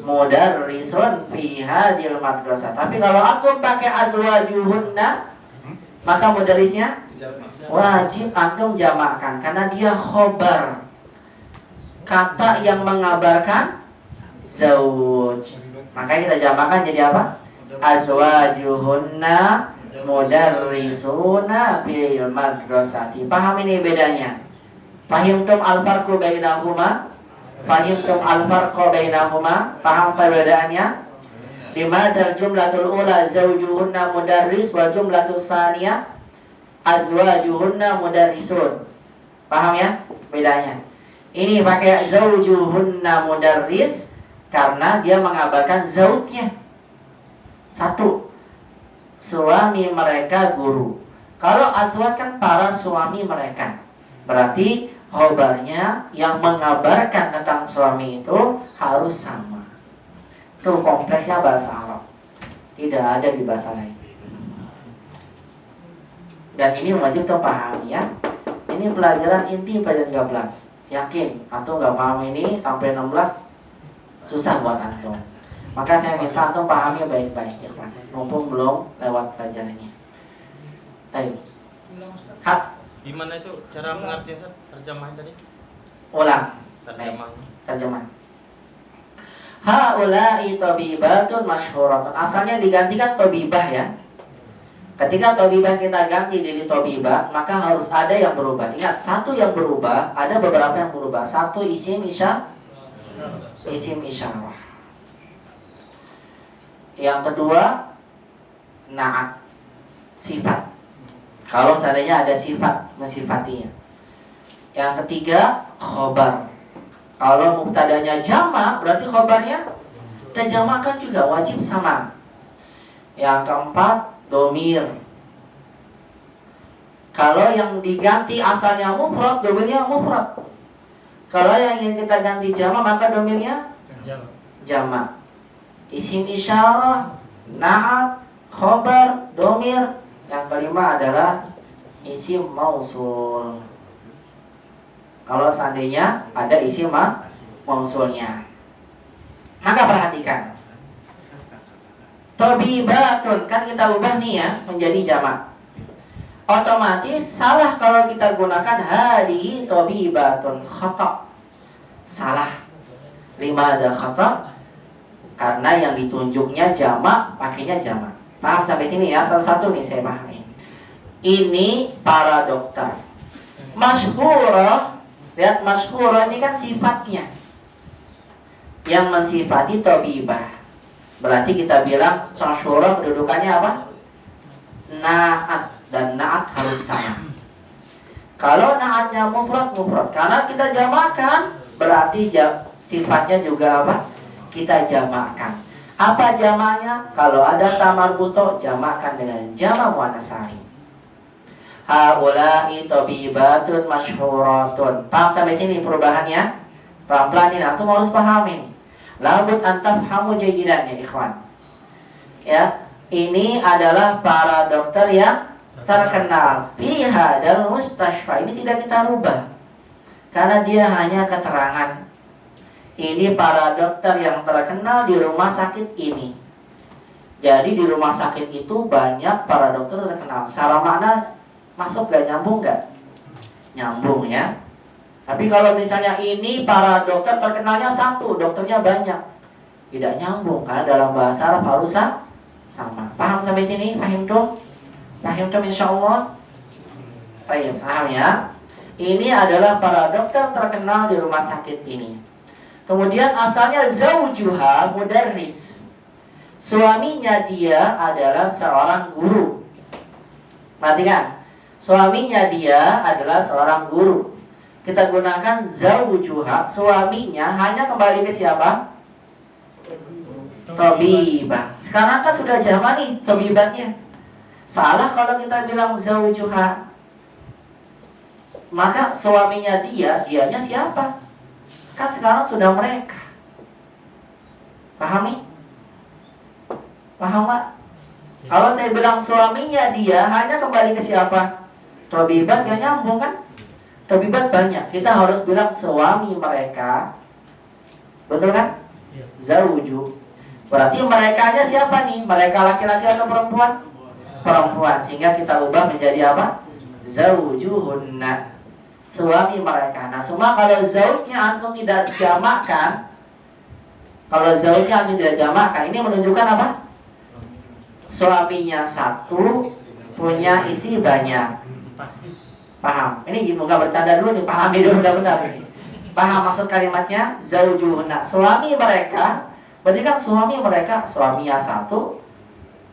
Speaker 1: mudarrisun fi hadhil madrasah. Tapi kalau antum pakai azwajuhunna, maka mudarrisnya wajib antum jamakkan karena dia khobar. Kata yang mengabarkan zauj. Maka kita jamakkan jadi apa? Azwajuhunna mudarrisuna bil madrasati. Paham ini bedanya? Fahimtum al-farqu bainahuma? Fahimtum al-farqu bainahuma? Paham perbedaannya? Limadal jumlatul ula zawjuhunna mudarris wa jumlatus saniyah azwajuhunna mudarrisun. Paham ya bedanya? Ini pakai zawjuhunna mudarris karena dia mengabarkan zaujnya. Satu, suami mereka guru. Kalau azwaj kan para suami mereka. Berarti khobarnya yang mengabarkan tentang suami itu harus sama. Itu kompleksnya bahasa Arab. Tidak ada di bahasa lain. Dan ini wajib terpahami ya. Ini pelajaran inti pelajaran 13. Yakin, antum nggak paham ini sampai 16 susah buat antum. Maka saya minta antum pahami baik-baik ya kan. Mumpung belum lewat pelajarannya. Baik. Hak.
Speaker 5: Gimana itu cara pengertian terjemahan tadi?
Speaker 1: Ulang.
Speaker 5: Terjemahan.
Speaker 1: Terjemah. Haula'i tabibatun masyhuratun. Asalnya digantikan tabibah ya. Ketika tabibah kita ganti jadi tabibah, maka harus ada yang berubah. Ingat, satu yang berubah, ada beberapa yang berubah. Satu isim isyarah. Yang kedua na'at, sifat. Kalau seandainya ada sifat mensifatinya. Yang ketiga khobar. Kalau mubtadanya jamak, berarti khobarnya kita jamakkan juga wajib sama. Yang keempat domir. Kalau yang diganti asalnya mufrad, domirnya mufrad. Kalau yang ingin kita ganti jamak, maka domirnya jamak. Isim isyarah, na'at, khobar, domir. Yang kelima adalah isim mausul. Kalau seandainya ada isim mausulnya, maka perhatikan. Tabibatun, kan kita ubah nih ya menjadi jamak. Otomatis salah kalau kita gunakan hadihi tabibatun, khata. Salah. Lima ada khata karena yang ditunjuknya jamak, pakainya jamak. Paham sampai sini ya? Satu-satu nih saya pahami. Ini para dokter. Masyhurah, lihat masyhurah ini kan sifatnya. Yang mensifati tabibah. Berarti kita bilang masyhurah kedudukannya apa? Na'at, dan na'at harus sama. Kalau na'atnya mufrad, karena kita jamakkan, berarti sifatnya juga apa? Kita jamakkan. Apa jamaknya? Kalau ada ta marbuto, jamakkan dengan jamak muannats salim. Haula'i tabibatun masyhuratun. Paham sampai sini perubahannya? Pelan-pelan ini antum harus paham ini. Labud antafhamu jayidan ya ikhwan. Ya, ini adalah para dokter yang terkenal fi hadal mustashfa. Ini tidak kita rubah karena dia hanya keterangan. Ini para dokter yang terkenal di rumah sakit ini. Jadi di rumah sakit itu banyak para dokter terkenal. Salah makna masuk gak, nyambung gak? Nyambung ya. Tapi kalau misalnya ini para dokter terkenalnya satu, dokternya banyak, tidak nyambung karena dalam bahasa Arab harus sama. Paham sampai sini? Paham tuh? Paham tuh insyaallah? Baik, paham ya? Ini adalah para dokter terkenal di rumah sakit ini. Kemudian asalnya zaujuha mudarris. Suaminya dia adalah seorang guru. Perhatikan. Suaminya dia adalah seorang guru. Kita gunakan zaujuha, suaminya hanya kembali ke siapa? Tabibah. Sekarang kan sudah jamak nih tabibatnya. Salah kalau kita bilang zaujuha. Maka suaminya dianya siapa? Kan sekarang sudah mereka. Paham nih? Paham Pak? Kalau saya bilang suaminya dia hanya kembali ke siapa? Tabibat gak nyambung kan? Tabibat banyak. Kita harus bilang suami mereka. Betul kan? Zauju. Berarti merekanya siapa nih? Mereka laki-laki atau perempuan? Perempuan. Sehingga kita ubah menjadi apa? Zaujuhunna. Suami mereka. Nah, semua kalau zaujnya antum tidak jamakkan. Kalau zaujnya antum tidak jamakkan, ini menunjukkan apa? Suaminya satu, punya isi banyak. Paham? Ini nggak bercanda dulu nih, pahami dulu benar-benar ini. Paham maksud kalimatnya? Zaujuhunna. Suami mereka, berarti kan suami mereka, suaminya satu,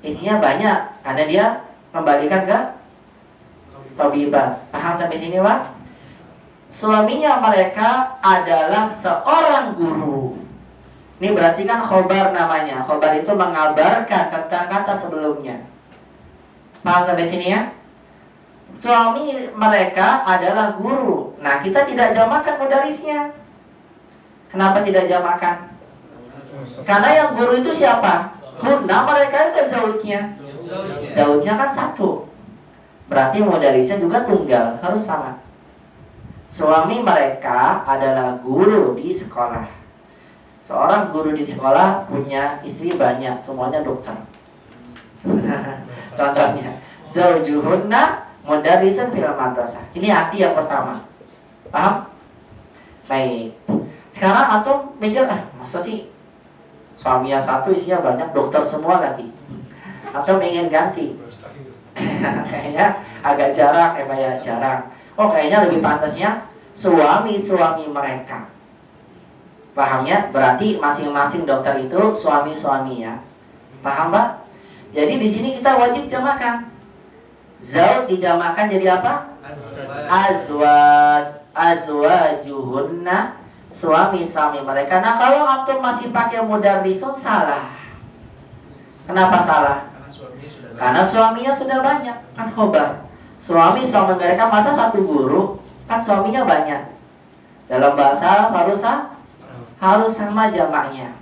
Speaker 1: isinya banyak, karena dia kembalikan ke tabibah. Paham sampai sini, Pak? Suaminya mereka adalah seorang guru. Ini berarti kan khobar namanya. Khobar itu mengabarkan kata-kata sebelumnya. Paham sampai sini ya? Suami mereka adalah guru. Nah, kita tidak jamakkan mudarisnya. Kenapa tidak jamakkan? Karena yang guru itu siapa? Hunna, mereka itu zaujnya. Zaujnya kan satu. Berarti mudarisnya juga tunggal, harus sama. Suami mereka adalah guru di sekolah. Seorang guru di sekolah punya istri banyak, semuanya dokter. Contohnya, zaujuhunna mudarrisun fil madrasah. Ini arti yang pertama. Paham? Baik. Sekarang antum mikir, masa sih suaminya satu, isinya banyak, dokter semua lagi. Antum ingin ganti. Kayaknya agak jarang, jarang. Oh, kayaknya lebih pantasnya suami-suami mereka. Pahamnya? Berarti masing-masing dokter itu suami-suaminya. Paham, Pak? Jadi di sini kita wajib jamakan. Zauj dijamakan jadi apa? Azwajuhunna, suami-suami mereka. Nah, kalau antum masih pakai mudarrisun salah. Kenapa salah? Karena suaminya sudah banyak, kan khobar. Suami-suami mereka masa satu guru, kan suaminya banyak. Dalam bahasa harus sama jamaknya.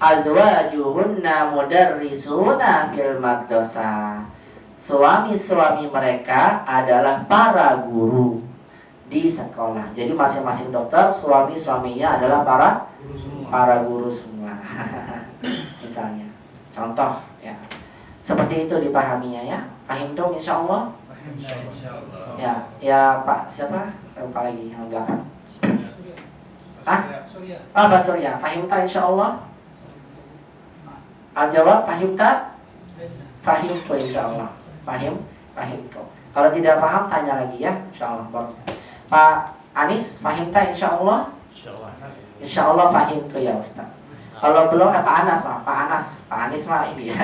Speaker 1: Azwajuhunna mudarrisuna fil madrasah. Suami-suami mereka adalah para guru di sekolah. Jadi masing-masing dokter suami-suaminya adalah para guru semua. Misalnya, contoh ya. Seperti itu dipahaminya ya. Paham dong insyaallah? Ya Pak siapa? Lupa lagi yang belakang. Pak Surya. Paham tak insyaallah? Al-jawab paham tak? Paham tuh insyaallah. Paham tuh. Kalau tidak paham tanya lagi ya insyaallah. Pak Anis paham tak insyaallah? Insyaallah paham tuh ya Ustaz. Kalau belum Pak Anas mah, Pak Anis mah ini ya.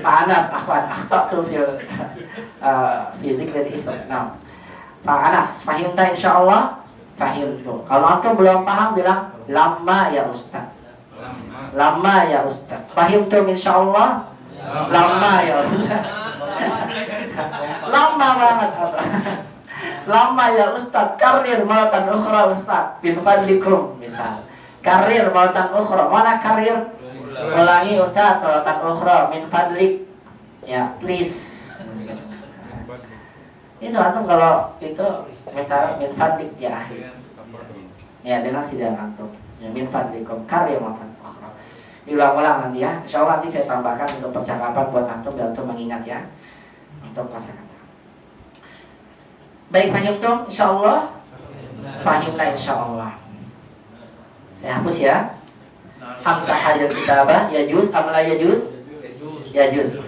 Speaker 1: Pak Anas akhwat tuh fil dzikril ism. Nah, Pak Anas paham tak insyaallah? Paham tuh. Kalau antum belum paham bilang lama ya Ustaz. Lama ya Ustaz. Paham tuh insyaallah? Lama ya Ustaz. Lama banget apa? Lama ya Ustaz, karir maratan ukhra Ustaz bin fadlikum misal. Karir maratan ukhra, mana karir? Ulangi Ustaz, maratan ukhra min fadlik. Ya, please. Itu antum kalau itu minta min fadlik di akhir. Ya, dengan sidang antum. Ya, min fadlikum karir maratan ukhra. Diulang-ulang nanti ya. Insyaallah nanti saya tambahkan untuk percakapan buat antum biar antum mengingat ya. Untuk kosakata. Baik, paham tuh insyaallah. Pahimlah insyaallah. Saya hapus ya. Hamzah hajar kitabah yajuz amla yajuz. Yajuz.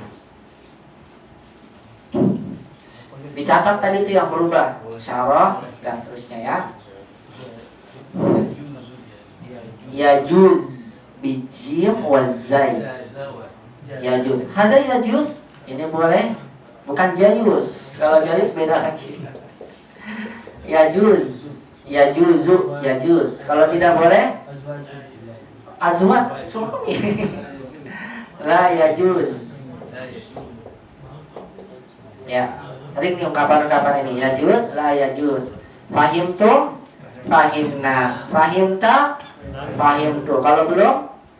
Speaker 1: Dicatat tadi itu yang berubah, syarah dan terusnya ya. Yajuz bijim wazai. Yajuz. Hadza yajuz. Ini boleh, bukan jayus. Kalau jayus beda lagi. Yajuz, yajuzu, yajuz. Kalau tidak boleh, azwaj, suami. La yajuz. Ya, sering nih ungkapan-ungkapan ini. Yajuz, la yajuz. Fahimtum, fahimna. Fahimta, fahimtu. Kalau belum,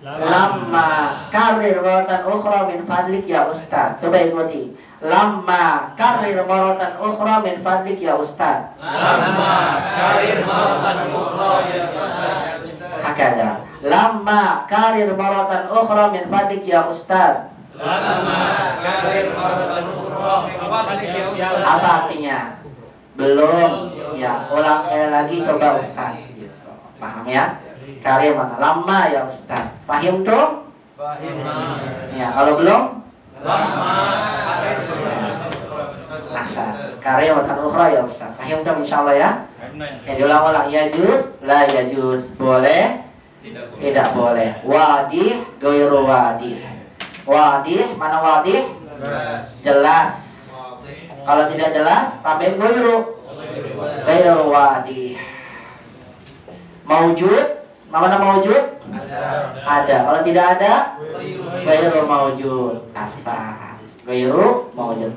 Speaker 1: lamma karir maratan ukhra min fadlik ya Ustaz. Coba ikuti. Lamma karir maratan ukhra min fadlik ya Ustaz.
Speaker 5: Lama karir maratan ukhra ya Ustaz.
Speaker 1: Hakada. Lamma karir maratan ukhra min fadlik ya Ustaz.
Speaker 5: Lama karir maratan ukhra min fadlik ya Ustaz.
Speaker 1: Apa artinya? Belum. Ya, ulang sekali lagi coba Ustaz. Paham ya? Karir maratan lama ya Ustaz. Paham tuh?
Speaker 5: Fahimna.
Speaker 1: Ya, kalau belum?
Speaker 5: Lama karir
Speaker 1: Karya maratan ukhra ya Ustaz. Paham tuh insyaallah ya? Ya, diulang-ulang. Yajuz, la yajuz. Boleh? Tidak boleh. Wadih, ghairu wadih. Wadih, mana wadih? Jelas. Kalau tidak jelas, tambahin ghairu. Ghairu wadih. Maujud, mana maujud? Ada. Kalau tidak ada, ghairu maujud. Asal. Ghairu maujud.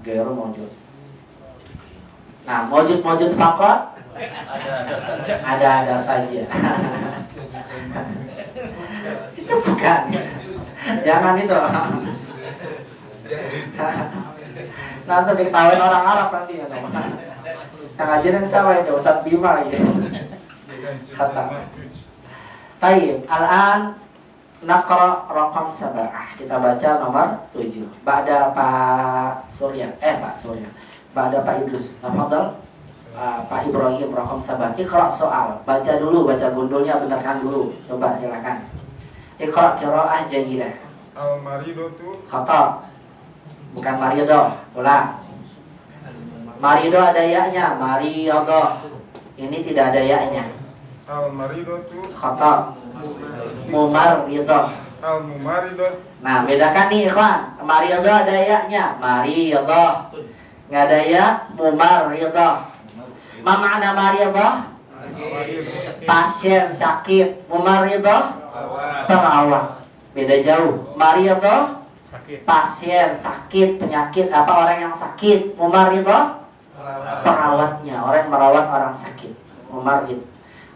Speaker 1: Ghairu maujud. Nah, maujud fakot ada saja. Itu bukan. Jangan itu. Nanti diketawain orang Arab nanti ya teman. Yang ngajarin siapa itu? Ustaz Bima gitu. Kata. Taib. Al-an naqra raqam 7. Kita baca nomor 7. Ba'da Pak Surya. Pak Surya. Ba'da Pak Idrus. Tafadhal. Pak Ibrahim raqam 7. Iqra soal. Baca dulu, baca gundulnya benarkan dulu. Coba silakan. Iqra qiraah jayyidah.
Speaker 6: Al-maridatu
Speaker 1: Khata. Bukan marido. Ulang. Marido ada ya-nya. Marido. Ini tidak ada ya-nya.
Speaker 6: al-maridatu
Speaker 1: Khata. Mumarrido.
Speaker 6: al-mumaridatu
Speaker 1: Nah, bedakan nih ikhwan. Marido ada ya-nya. Marido. Nggak ada ya. Mumarrido. Ma makna marido? Pasien sakit. Mumarrido? Perawat. Beda jauh. Marido? Pasien sakit, penyakit, apa orang yang sakit. Mumarrido? Perawatnya, orang yang merawat orang sakit. Mumarrid.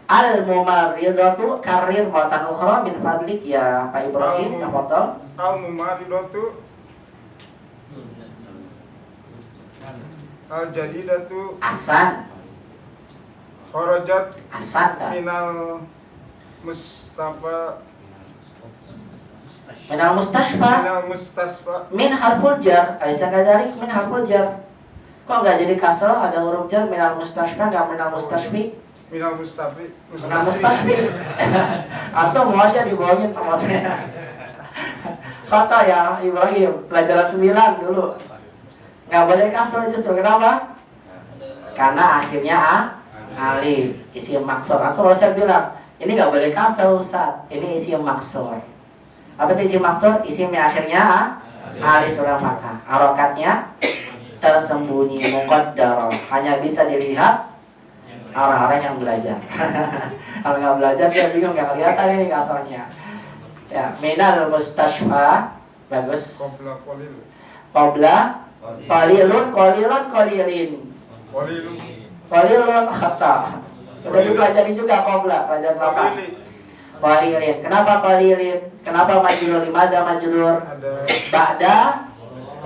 Speaker 1: Al-mumarridatu karir maratan ukhra min fadlik ya Pak Ibrahim. Tafadhal.
Speaker 6: al-mumaridatu al-jadidatu
Speaker 1: Asan.
Speaker 6: kharajat
Speaker 1: Asan dah.
Speaker 6: minal mustafa
Speaker 1: Minal mustasfa.
Speaker 6: minal mustasfa
Speaker 1: Min harful jar. Aisyah Ghazali min harful jar. Kok nggak jadi kasrah ada huruf jar minal mustasfa nggak minal mustasfi?
Speaker 6: minal mustafi
Speaker 1: Minal mustasfi. Atau mau aja dibohongin sama saya. Kata ya Ibrahim pelajaran 9 dulu. Nggak boleh kasrah justru kenapa? Karena akhirnya alif isim maksur. Atau saya bilang ini nggak boleh kasrah Ustaz. Ini isim maksur. Apa itu isim maksur? Isim yang akhirnya alif surah fathah. Harokatnya tersembunyi muqaddar. Hanya bisa dilihat orang-orang yang belajar. Kalau nggak belajar dia bingung, nggak kelihatan ini kasarnya. Ya, minal mustashfa bagus.
Speaker 6: qabla qalil
Speaker 1: Qabla Qalilun, qalilun, qalilin.
Speaker 6: Qalilu.
Speaker 1: Qalilun khata. Udah dipelajari juga qabla, pelajaran apa?
Speaker 6: Qalili.
Speaker 1: Qalilin. Kenapa qalilin? Kenapa majrur? Limadha majrur?
Speaker 6: Ada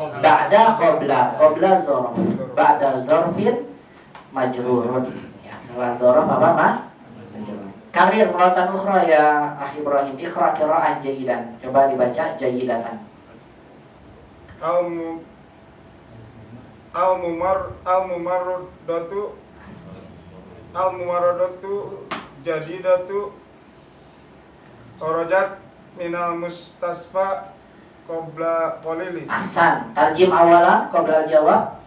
Speaker 1: Ba'da qabla dzarf. Ba'da dzarfin majrurun. Ya, setelah dzarf apa mah? Majrur. Karir maratan ukhra ya akhi Ibrahim. Iqra qiraah jayidan. Coba dibaca jayidatan.
Speaker 6: Al-mumarradatu jadidatu kharajat minal mustasfa qabla qalili.
Speaker 1: Ahsan. Tarjim awalan qabla al-jawab.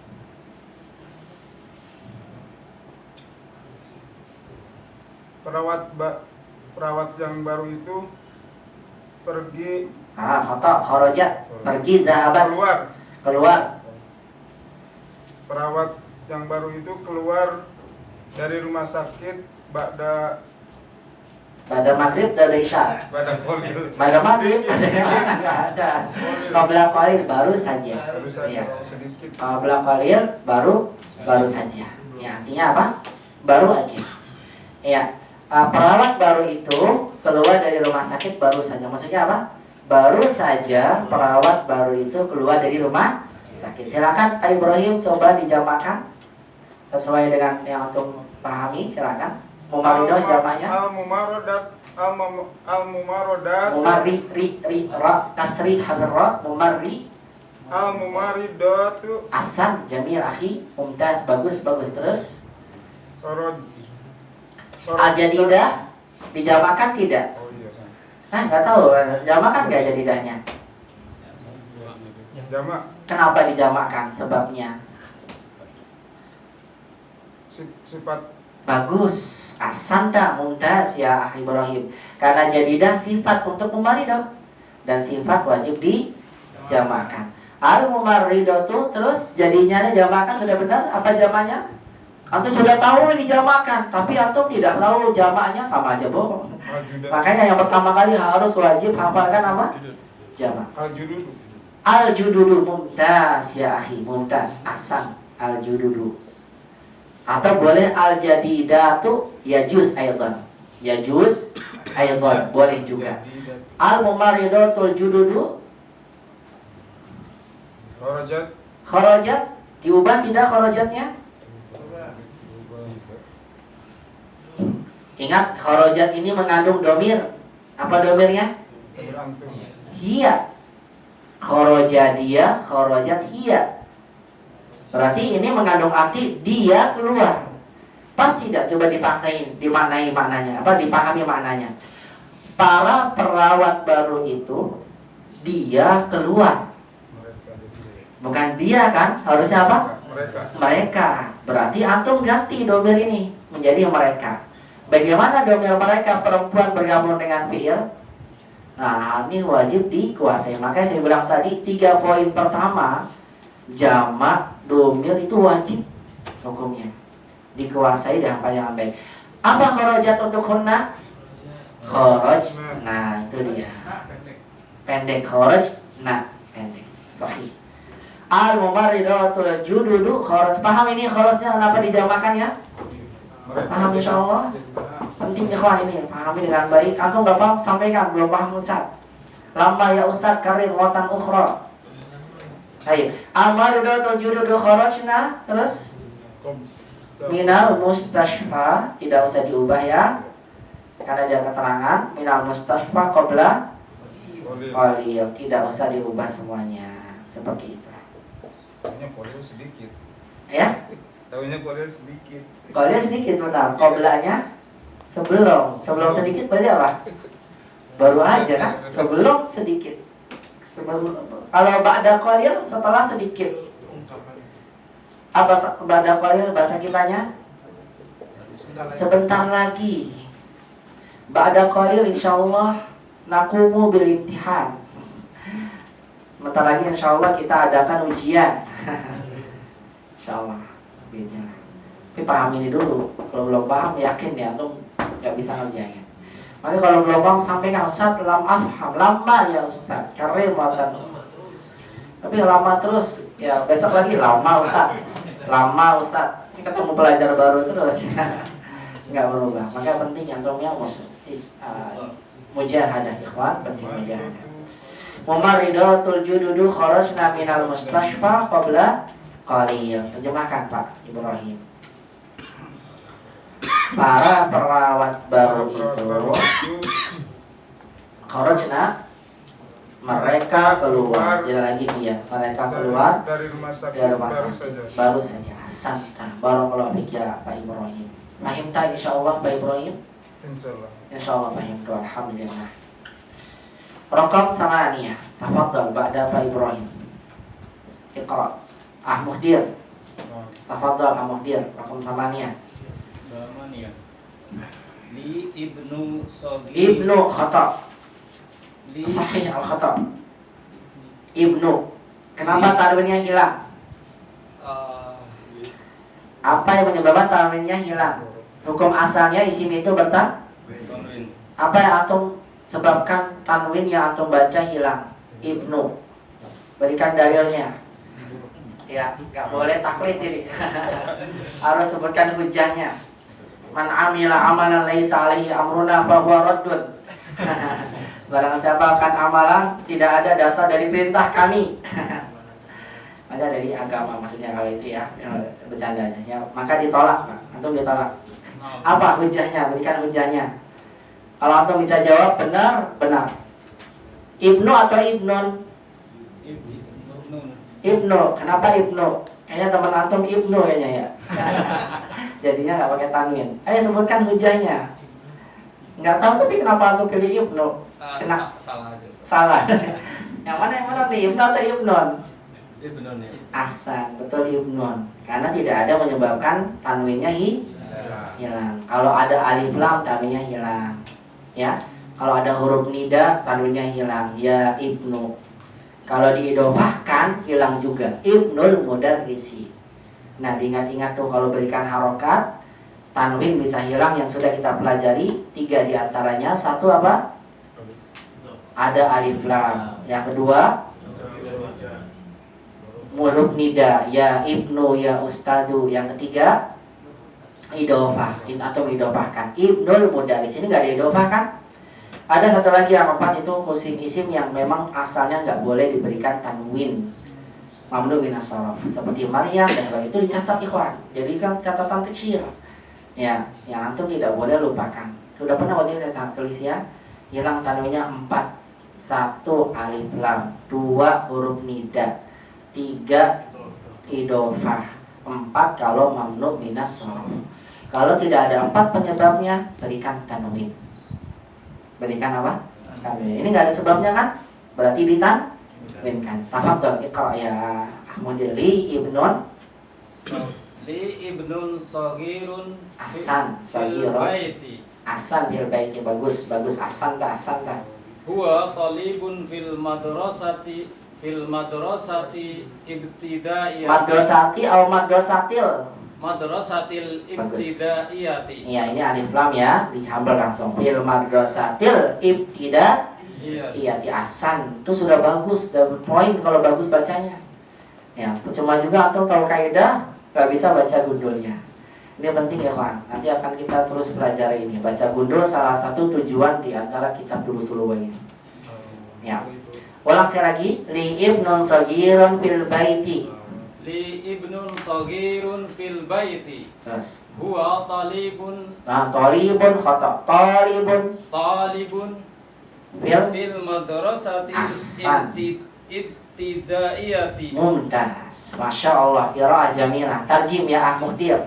Speaker 6: Perawat yang baru itu pergi
Speaker 1: Khata kharajat. Pergi zahabat. Keluar.
Speaker 6: Perawat yang baru itu keluar dari rumah sakit pada
Speaker 1: maghrib dari isya.
Speaker 6: pada qalil.
Speaker 1: Pada maghrib enggak ada. Qabla qalil baru saja.
Speaker 6: Baru saja
Speaker 1: Ya.
Speaker 6: sedikit.
Speaker 1: Qabla qalil baru saja. Ya, artinya apa? Baru aja. Ya. Perawat baru itu keluar dari rumah sakit baru saja. Maksudnya apa? Baru saja perawat baru itu keluar dari rumah sakit. Silakan Pak Ibrahim coba dijamakan sesuai dengan yang antum pahami. Silakan. Mumaridah jamaknya.
Speaker 6: Al-mumarradat
Speaker 1: Ra kasri hadir ra mumarri.
Speaker 6: Al-mumaridatu
Speaker 1: Ahsan jamil akhi. Mumtaz, bagus terus. Al-jadidah dijamakan tidak?
Speaker 6: Oh iya.
Speaker 1: Nggak tahu, jamakan nggak jadidahnya?
Speaker 6: Jamak
Speaker 1: Kenapa dijamakan? Sebabnya
Speaker 6: sifat
Speaker 1: bagus, asanta, mumtaz ya akhi Ibrahim. Karena jadidah sifat untuk mumaridah dan sifat wajib dijamakan. Al-mumaridatu terus jadinya jamakan sudah benar apa jamaknya? Antum sudah tahu dijamakan, tapi antum tidak tahu jamaknya, sama aja bohong. Makanya yang pertama kali harus wajib hafalkan apa? Jamak.
Speaker 6: al-jududu.
Speaker 1: Al-jududu mumtaz ya akhi, mumtaz, ahsan, al-jududu. Atau boleh al-jadidatu yajuz aydan. Yajuz aydan, boleh juga. Al-mumaridatul jududu kharajat, diubah tidak kharajatnya? Ingat, kharajat ini mengandung domir. Apa domirnya? Hiya. Kharaja dia, kharajat hiya. Berarti ini mengandung arti dia keluar. Pas tidak? Coba dimaknai maknanya. Apa? Dipahami maknanya. Para perawat baru itu dia keluar. Bukan dia kan? Harusnya apa? Mereka. Berarti antum ganti domir ini menjadi mereka. Bagaimana domir mereka perempuan bergabung dengan fi'il? Nah, ini wajib dikuasai. Makanya saya bilang tadi 3 poin pertama, jamak domir itu wajib hukumnya dikuasai dan dengan baik. Apa kharajat untuk hunna? Kharaj. Nah, itu dia. Pendek kharaj. Nah, pendek. Sahih. Al-mumarridatul jududu kharaj. Paham ini kharajnya kenapa dijamakan ya? Paham insyaallah? Penting ikhwan ini, pahami dengan baik. Antum enggak paham sampaikan, belum paham Ustaz. Lama ya Ustaz karir watan ukhra. Baik. Al-mumarridatul jududu kharajna terus minal mustashfa, tidak usah diubah ya. Karena dia keterangan minal mustashfa qabla qalil, tidak usah diubah semuanya. Seperti itu.
Speaker 6: Tahunya qalil sedikit.
Speaker 1: Ya?
Speaker 6: Tahunya qalil sedikit.
Speaker 1: Qalil sedikit benar. Qablanya sebelum sedikit berarti apa? Baru aja kan? Sebelum sedikit. Kalau ba'da qalil setelah sedikit. Apa ba'da qalil bahasa kitanya? Sebentar lagi. Ba'da qalil insyaallah naqumu bil imtihan. Bentar lagi insyaallah kita adakan ujian. Insyaallah. Tapi paham ini dulu. Kalau belum paham yakin ya antum nggak bisa ngerjain. Makanya kalau belum paham sampaikan Ustaz lam afham, lama ya Ustaz. Karim watan. Tapi lama terus, ya besok lagi lama Ustaz. Lama Ustaz. Ini ketemu pelajar baru terus. Nggak berubah. Maka penting antumnya mujahadah ikhwan, penting mujahadah. Mumaridatul jududu kharajna minal mustashfa qabla qalil. Terjemahkan Pak Ibrahim. Para perawat baru itu kharajna, mereka keluar, tidak lagi dia, mereka keluar
Speaker 6: dari rumah sakit
Speaker 1: baru saja. Santa, barakallahu fik ya Pak Ibrahim. Paham tak insyaallah Pak Ibrahim?
Speaker 6: Insyaallah.
Speaker 1: Insyaallah paham tu, alhamdulillah. Raqam samaniyah, tafadhal ba'da Pak Ibrahim. Iqra. Muhdir. Tafadhal Muhdir, raqam samaniyah.
Speaker 5: Li ibnu Sogir.
Speaker 1: Ibnu khata. Sahih al-khata. Ibnu. Kenapa tanwinnya hilang? Apa yang menyebabkan tanwinnya hilang? Hukum asalnya isim itu bertanwin. Apa yang antum sebabkan tanwin yang antum baca hilang? Ibnu. Berikan dalilnya. Ya, nggak boleh taklid ini. Harus sebutkan hujahnya. Man amila amalan laisa alaihi amruna fa huwa raddun. Barang siapa akan amalan tidak ada dasar dari perintah kami. Ada dari agama maksudnya kalau itu ya, bercandanya. Ya, maka ditolak, Pak. Antum ditolak. Apa hujahnya? Berikan hujahnya. Kalau antum bisa jawab benar, benar. Ibnu atau ibnun? Ibnu. Kenapa ibnu? Kayaknya teman antum ibnu kayaknya ya. Jadinya nggak pakai tanwin. Ayo sebutkan hujahnya. Nggak tahu tapi kenapa antum pilih ibnu?
Speaker 5: Salah aja.
Speaker 1: Salah. Yang mana nih, ibnu atau ibnun?
Speaker 5: Ibnun ya.
Speaker 1: Asan, betul ibnun. Karena tidak ada menyebabkan tanwinnya hilang. Kalau ada alif lam tanwinnya hilang. Ya. Kalau ada huruf nida tanwinnya hilang. Ya ibnu. Kalau diidofahkan hilang juga. Ibnul mudarrisi. Nah, diingat-ingat tuh kalau berikan harokat tanwin bisa hilang yang sudah kita pelajari. 3 diantaranya. 1 apa? Ada alif lam. Yang kedua huruf nida, ya ibnu, ya ustadu. Yang ketiga idofah, atau idofahkan. Ibnul mudarris ini nggak diidofahkan. Ada satu lagi yang keempat itu khusim isim yang memang asalnya nggak boleh diberikan tanwin, mamnu min as-sarf, seperti Maryam dan sebagainya. Itu dicatat ikhwan, jadikan catatan kecil ya, yang antum tidak boleh lupakan. Sudah pernah waktu itu saya tulis ya, hilang tanwinnya 4. 1 alif lam, 2 huruf nida, 3 idofah, 4 kalau mamnu minas sarf. Kalau tidak ada 4 penyebabnya, berikan tanwin. Berikan apa? Tanwin. Ini nggak ada sebabnya kan? Berarti ditanwinkan. Tafadhol iqra ya Ahmad. Li ibnun
Speaker 5: Sagirun.
Speaker 1: Asan sagirun. Asan bil baiti. Bagus asan dah.
Speaker 5: Huwa talibun fil madrasati ibtidaiyah.
Speaker 1: Madrasati atau madrasatil?
Speaker 5: Madrasatil ibtidaiyati.
Speaker 1: Iya, ini alif lam ya, dihambal langsung. Fil madrasatil ibtidaiyati asan. Itu sudah bagus, sudah berpoin kalau bagus bacanya. Ya, cuma juga antum tahu kaidah, nggak bisa baca gundulnya. Ini penting ya kawan. Nanti akan kita terus pelajari ini. Baca gundul salah satu tujuan di antara kitab Durusul Ulum ini. Ya. Ulang saya lagi. Li ibnun sagirun fil baiti.
Speaker 5: Li ibnun sagirun fil baiti.
Speaker 1: Terus.
Speaker 5: Huwa talibun.
Speaker 1: Nah, talibun khata. Talibun
Speaker 5: fil madrasati ibtidaiyati.
Speaker 1: Mumtaz. Masya Allah. Qiraah jamilah. Tarjim ya Muhdir.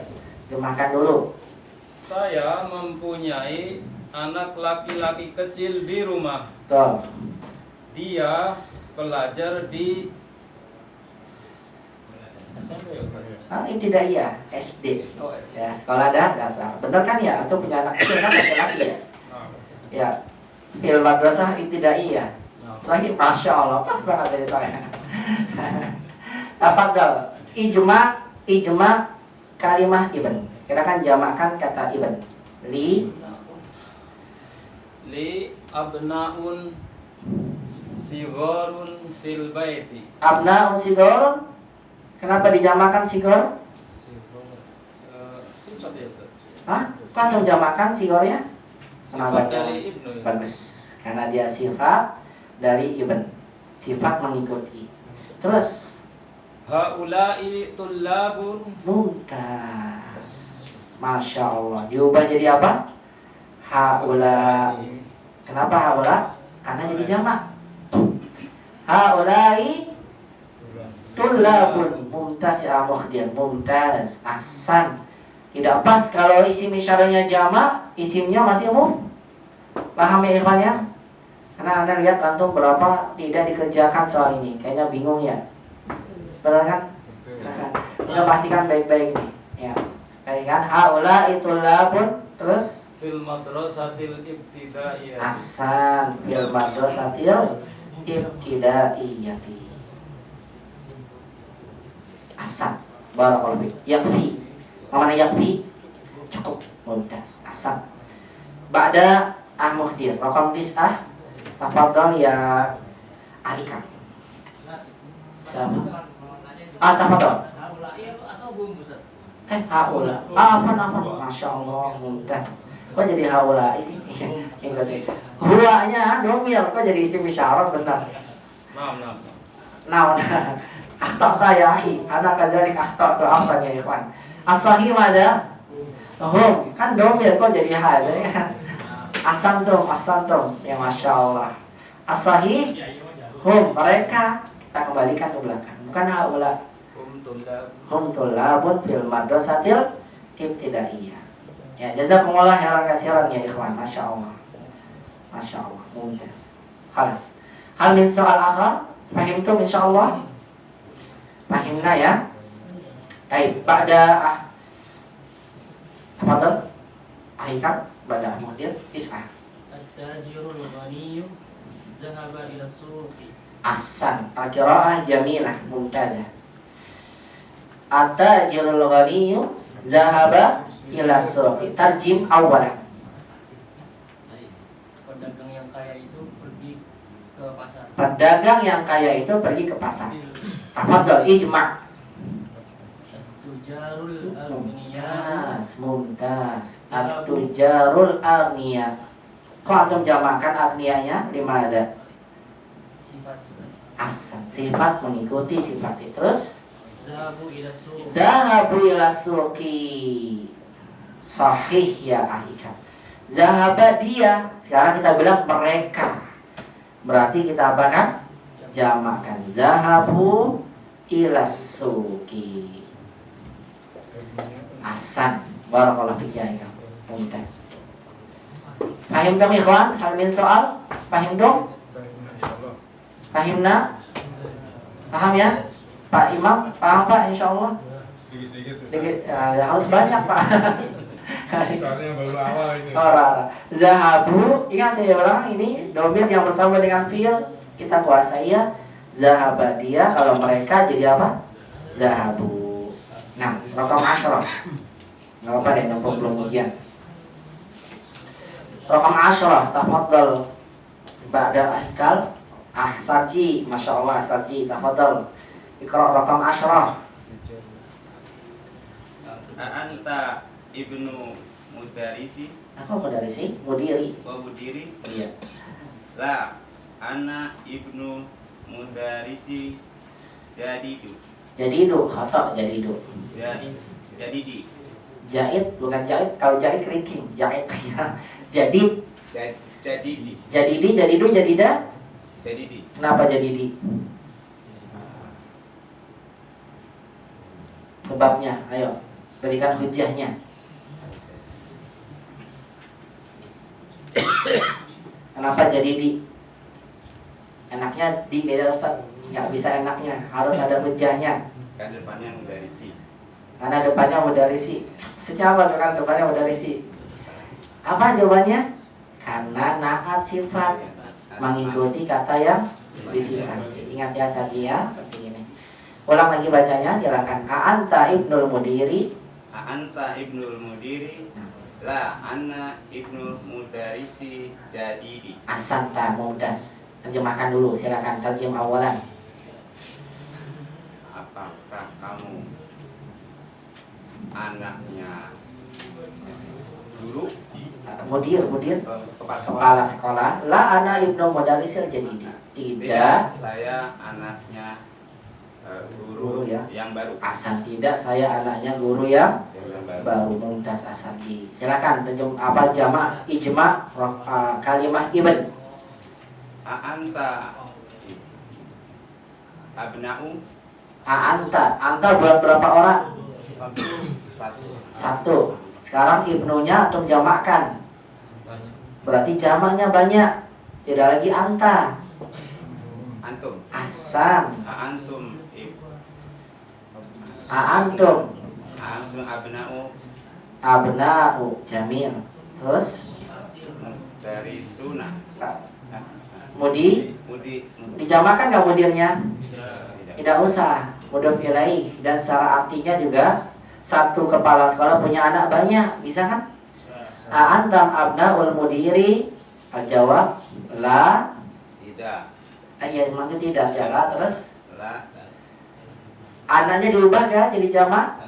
Speaker 1: Terjemahkan dulu.
Speaker 5: Saya mempunyai anak laki-laki kecil di rumah.
Speaker 1: Betul.
Speaker 5: Dia belajar di
Speaker 1: Ibtidaiyah SD. Ya, sekolah dasar. Benar kan ya? Atau punya anak kecil kan laki-laki ya? Ya. Fil madrasah ibtidaiyah. Sahih, Masya Allah. Pas banget dari saya. Tafadhal. Ijma kalimah ibn. Kita kan jamakkan kata ibn. Li
Speaker 5: abnaun Sigorun fil baiti.
Speaker 1: Abnaun sigorun. Kenapa dijamakan sigor?
Speaker 5: Sifat ya Ustaz.
Speaker 1: Hah? Kok antum jamakan sigornya? Kenapa
Speaker 5: Sifat
Speaker 1: jangan?
Speaker 5: dari ibnu ya.
Speaker 1: Bagus. Karena dia sifat dari ibn. Sifat mengikuti. Terus
Speaker 5: Haula'i tullabun.
Speaker 1: mumtaz. Masya Allah. Diubah jadi apa? Haula. Kenapa haula? Karena jadi jamak. Haulai tullabun. Mumtaz ya mukhdir. Mumtaz. Ahsan. Tidak pas kalau isim isyarahnya jamak, isimnya masih paham ya ikhwan ya? Karena Anda lihat antum berapa tidak dikerjakan soal ini. Kayaknya bingung ya. Benar kan? Kita pastikan baik-baik nih. Ya. Baik kan? Haula itullabun. Terus
Speaker 5: Fil madrasatil ibtidaiyah.
Speaker 1: Ahsan fil madrasatil ibtidaiyati. Ahsan. Barakallahu fiik. Yakfi. Mana yakfi? Cukup. Mumtaz. Ahsan. Ba'da mukhdir. Raqam tis'ah. Tafadhal ya Aika. Siapa? Tafadhal. Haula. Apa? Masya Allah. Mumtaz. Kok jadi haula sih? Huwanya domir. Kok jadi isim isyarah benar? Naon. Akhtata ya akhi. Ana kadzalik akhtatu apa ya ikhwan? As-sahih ada. Kan domir kok jadi hal ya. Asantum. Ya Masya Allah. As-sahih mereka. Kita kembalikan ke belakang. Bukan haula. Hum tullabun fil madrasatil ibtidaiyah. Ya, jazakumullah khairan katsiran ya ikhwan. Masya Allah. Mumtaz. Khalas. Hal min soal akhar? Fahimtum insyaallah? Fahimna ya? Baik, ba'da tafadhal. Ahikam ba'da muhdir is'ah.
Speaker 2: At-tajirul ghaniyyu dhahaba ila suqi.
Speaker 1: Ahsan. Al-qiraa'ah jamilah, mumtazah. At-tajirul ghaniyyu dhahaba ila suqi. Tarjim awalan.
Speaker 2: Pedagang yang kaya itu pergi ke pasar.
Speaker 1: Pedagang yang kaya itu pergi ke pasar. Tafadhal ijma'.
Speaker 2: Tujarul agniya.
Speaker 1: Mumtaz. At-tujarul agniya. Kok antum jamakan agniyanya? Limada?
Speaker 2: Sifat.
Speaker 1: Ahsan. Sifat mengikuti sifat itu. Terus
Speaker 2: Dhahabu ila suq.
Speaker 1: Dhahabu ila suqi. Sahih ya ahika. Zahaba dia. Sekarang kita bilang mereka. Berarti kita apakan? Jamakan. Zahabu ila suqi. Ahsan. Barakallahu fik ya ahika. Mumtaz. Fahim kami ikhwan? Hal min soal? Fahim dong? Fahimna? Paham ya? Pak Imam? Paham Pak insyaallah? Sedikit. Harus banyak Pak.
Speaker 6: Soalnya baru awal ini.
Speaker 1: Zahabu, ingat saya bilang ini domir yang bersama dengan fiil kita kuasai ya. Zahaba dia, kalau mereka jadi apa? Zahabu. Nah, raqam 10. Enggak apa deh, numpuk belum ujian. Raqam 10, tafadhal. Ba'da ahkal Sarji, Masya Allah Sarji, tafadhal. Iqra raqam 10.
Speaker 7: Anta ibnu mudarisi.
Speaker 1: Apa mudarisi? Mudiri.
Speaker 7: Oh mudiri.
Speaker 1: Iya.
Speaker 7: La ana ibnu mudarisi jadidu.
Speaker 1: Jadidu, khata jadidu.
Speaker 7: Jadidi.
Speaker 1: Jahit, bukan jahit. Kalau jahit keriting, jahit ya. Jadid.
Speaker 7: Jadidi.
Speaker 1: Jadidi, jadidu, jadida.
Speaker 7: Jadidi.
Speaker 1: Kenapa jadidi? Sebabnya, ayo berikan hujahnya. Kenapa jadidi? Enaknya di beda Ustaz. Nggak bisa enaknya, harus ada hujahnya.
Speaker 7: Kan depannya mudarisi.
Speaker 1: Karena depannya mudarisi. Maksudnya apa tuh kan depannya mudarisi? Apa jawabannya? Karena naat sifat mengikuti kata yang disifati. Ingat ya Sadia, seperti ini. Ulang lagi bacanya, silakan. Anta ibnul mudiri.
Speaker 7: Anta ibnul mudiri. La anna ibnul mudarisi jadidi.
Speaker 1: Asanta mudas. Terjemahkan dulu, silakan terjem awalan.
Speaker 7: Apakah kamu anaknya guru?
Speaker 1: Mudir,
Speaker 7: Kepala
Speaker 1: kepala sekolah. La ana ibnu mudarrisil jadidi. Tidak,
Speaker 7: saya anaknya
Speaker 1: Guru
Speaker 7: guru
Speaker 1: ya.
Speaker 7: yang baru.
Speaker 1: Asan tidak, saya anaknya guru yang
Speaker 7: Yang
Speaker 1: baru. Mumtaz Asadi. Silakan jama' ijma kalimah ibn.
Speaker 7: Anta abna'u
Speaker 1: Anta buat berapa orang?
Speaker 7: satu.
Speaker 1: Satu. Sekarang ibnunya antum jamakkan. Berarti jamaknya banyak. Tidak lagi anta.
Speaker 7: Antum.
Speaker 1: Asam.
Speaker 7: Antum
Speaker 1: Antum.
Speaker 7: Antum abna'u
Speaker 1: Abna'u jamil. Terus
Speaker 7: dari sunnah.
Speaker 1: mudi
Speaker 7: Mudi.
Speaker 1: dijamakkan nggak mudirnya?
Speaker 7: Tidak.
Speaker 1: Tidak usah. Mudhof ilaih. Dan secara artinya juga satu kepala sekolah punya anak banyak. Bisa kan? Antam abna'ul mudiri. Al-jawab la.
Speaker 7: Tidak.
Speaker 1: Ya maksud tidak ya la. Terus
Speaker 7: La.
Speaker 1: anaknya diubah gak jadi jamak?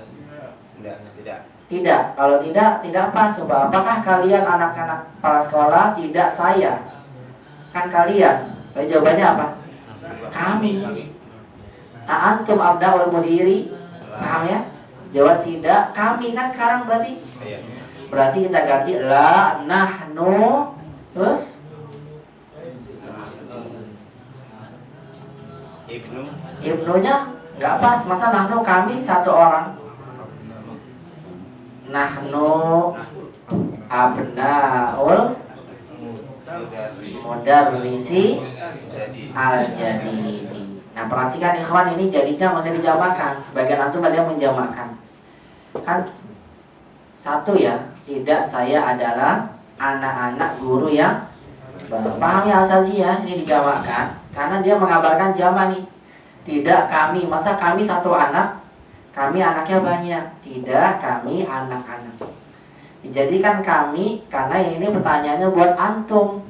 Speaker 7: Tidak.
Speaker 1: Tidak. Kalau tidak pas. Coba apakah kalian anak-anak kepala sekolah? Tidak, saya. Kan kalian. Jawabannya apa? Kami. Antum abna'ul mudiri. Paham ya? Jawab tidak. Kami kan sekarang berarti.
Speaker 7: Iya.
Speaker 1: Berarti kita ganti la nahnu. Terus ibnunya nggak pas. Masa nahnu kami satu orang. Nahnu abnaul mudarrisi al-jadidi. Nah perhatikan ikhwan, ini jadinya masih dijamakan. Sebagian antum ada yang menjamakan. Kan satu ya. Tidak, saya adalah anak-anak guru yang baru. Paham ya Asalji ya? Ini dijamakan karena dia mengabarkan jama nih. Tidak kami. Masa kami satu anak? Kami anaknya banyak. Tidak, kami anak-anak. Dijadikan kami karena ini pertanyaannya buat antum.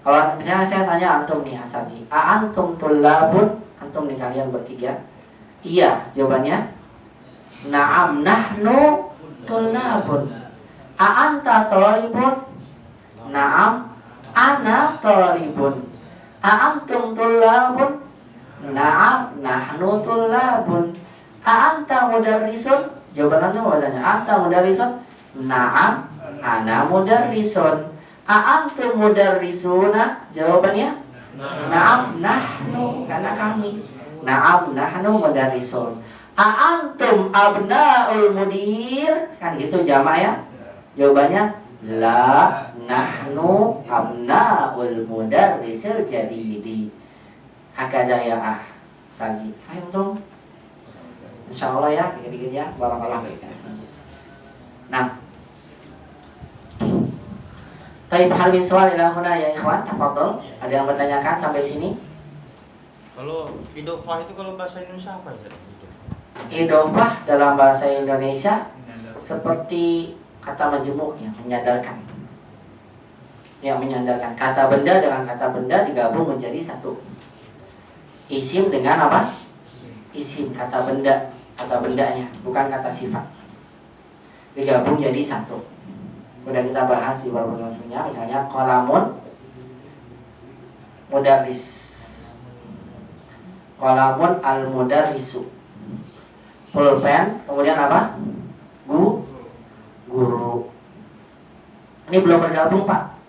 Speaker 1: Kalau misalnya saya tanya antum nih Asadi, antum tullabun? Antum nih kalian bertiga. Iya, jawabannya na'am nahnu tullabun. Anta thalibun? Na'am ana thalibun. Antum tullabun? Na'am nahnu tullabun. Anta mudarrisun? Jawaban antum apa tanya? Anta mudarrisun? Na'am ana mudarrisun. Antum mudarrisuna? Jawabannya na'am nahnu, karena kami. Na'am nahnu mudarrisun. Antum abna'ul mudir? Kan gitu jamak ya. Jawabannya la nahnu abna'ul mudarrisil jadidi. Hakada ya Sagi. Paham tuh? Insyaallah ya, dikit-dikit ya. Barakallahu fiik. Nah, Taib hal min soal ila huna ya ikhwan, tafadhol. Ada yang bertanyakan sampai sini?
Speaker 4: Kalau idofah itu kalau bahasa Indonesia apa ya?
Speaker 1: Idofah dalam bahasa Indonesia seperti kata majemuk yang menyadarkan. Yang menyadarkan kata benda dengan kata benda digabung menjadi satu. Isim dengan apa? Isim, kata benda, kata bendanya, bukan kata sifat. Digabung jadi satu. Udah kita bahas di beberapa langsungnya, misalnya qalamun mudarris, qalamun al mudarrisu, pulpen, kemudian apa? Guru. Ini belum bergabung Pak,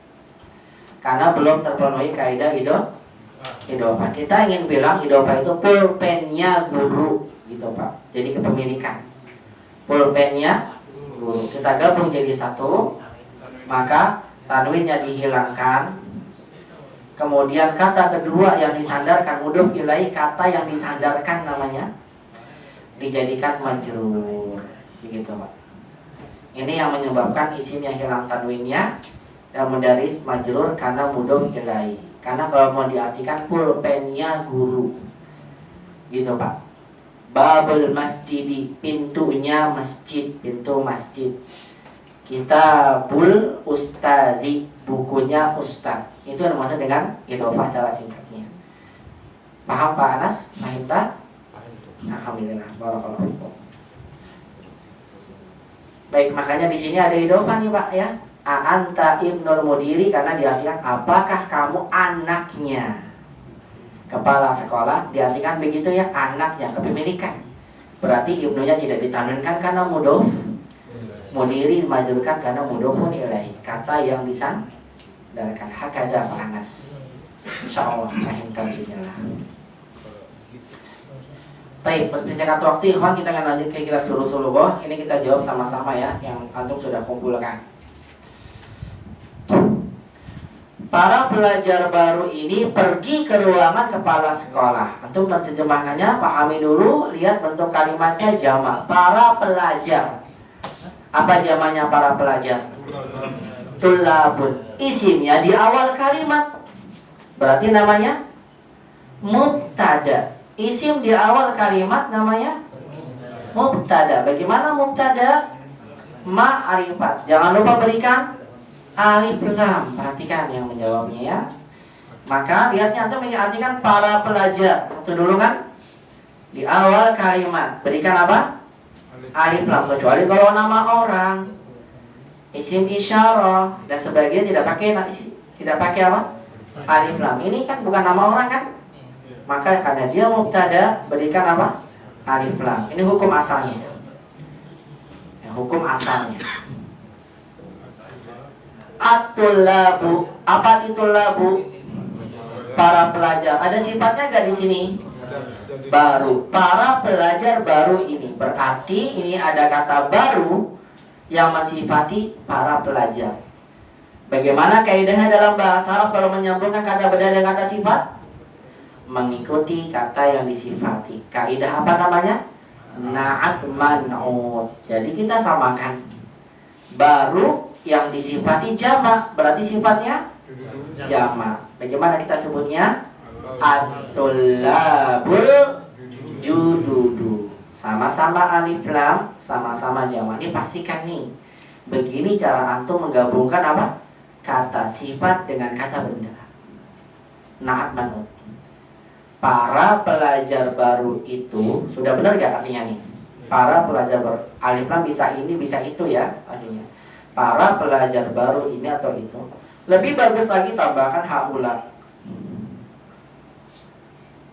Speaker 1: karena belum terpenuhi kaidah idofah. Kita ingin bilang idofah itu pulpennya guru, gitu Pak. Jadi kepemilikan pulpennya guru. Kita gabung jadi satu, maka tanwinnya dihilangkan. Kemudian kata kedua yang disandarkan, mudhof ilaih, kata yang disandarkan namanya dijadikan majrur, begitu Pak. Ini yang menyebabkan isimnya hilang tanwinnya dan mudaris majrur karena mudhof ilaih. Karena kalau mau diartikan pulpennya guru, gitu Pak. Babul masjidi, pintunya masjid, pintu masjid. Kitabul Ustazi, bukunya Ustaz. Itu yang dimaksud dengan idhofah secara singkatnya. Paham Pak Anas? Paham tak? Alhamdulillah, barakallahu fikum. Baik, makanya di sini ada idhofah nih Pak ya. A'anta ibnul mudiri, karena diartikan apakah kamu anaknya kepala sekolah, diartikan begitu ya, anaknya, kepemilikan. Berarti ibnunya tidak ditanwinkan karena mudhof, mudiri dimajrurkan karena mudhofun ilaih, kata yang disandarkan. Hakada Pak Anas. Insyaallah fahimkan insyaallah. Baik, persingkat waktu ikhwan, kita akan lanjut ke kitab Durusul Lughah. Ini kita jawab sama-sama ya, yang antum sudah kumpulkan. Para pelajar baru ini pergi ke ruangan kepala sekolah. Antum terjemahkannya, pahami dulu, lihat bentuk kalimatnya jamak. Para pelajar. Apa jamaknya para pelajar? Tulabun. Isimnya di awal kalimat. Berarti namanya mubtada. Isim di awal kalimat namanya mubtada. Bagaimana mubtada? Ma'rifat. Jangan lupa berikan alif lam. Perhatikan yang menjawabnya ya. Maka lihatnya antum mengartikan para pelajar. Satu dulu kan? Di awal kalimat berikan apa? Alif lam. Kecuali kalau nama orang, isim isyarah dan sebagainya tidak pakai apa? Alif lam. Ini kan bukan nama orang kan? Maka karena dia mubtada berikan apa? Alif lam. Ini hukum asalnya. Ya, hukum asalnya. At-tullabu. Apa itu labu? Para pelajar. Ada sifatnya enggak di sini? Baru. Para pelajar baru ini. Berarti ini ada kata baru yang mensifati para pelajar. Bagaimana kaidahnya dalam bahasa Arab kalau menyambungkan kata benda dengan kata sifat? Mengikuti kata yang disifati. Kaidah apa namanya? Na'at man'ut. Jadi kita samakan. Baru yang disifati jamak, berarti sifatnya jamak. Bagaimana kita sebutnya? At-tullabul jududu. Sama-sama alif lam, sama-sama jamak. Ini pastikan nih. Begini cara antum menggabungkan apa? Kata sifat dengan kata benda. Na'at man'ut. Para pelajar baru itu, sudah benar gak artinya nih? Para pelajar baru, alif lam bisa ini bisa itu ya artinya. Para pelajar baru ini atau itu. Lebih bagus lagi tambahkan haula.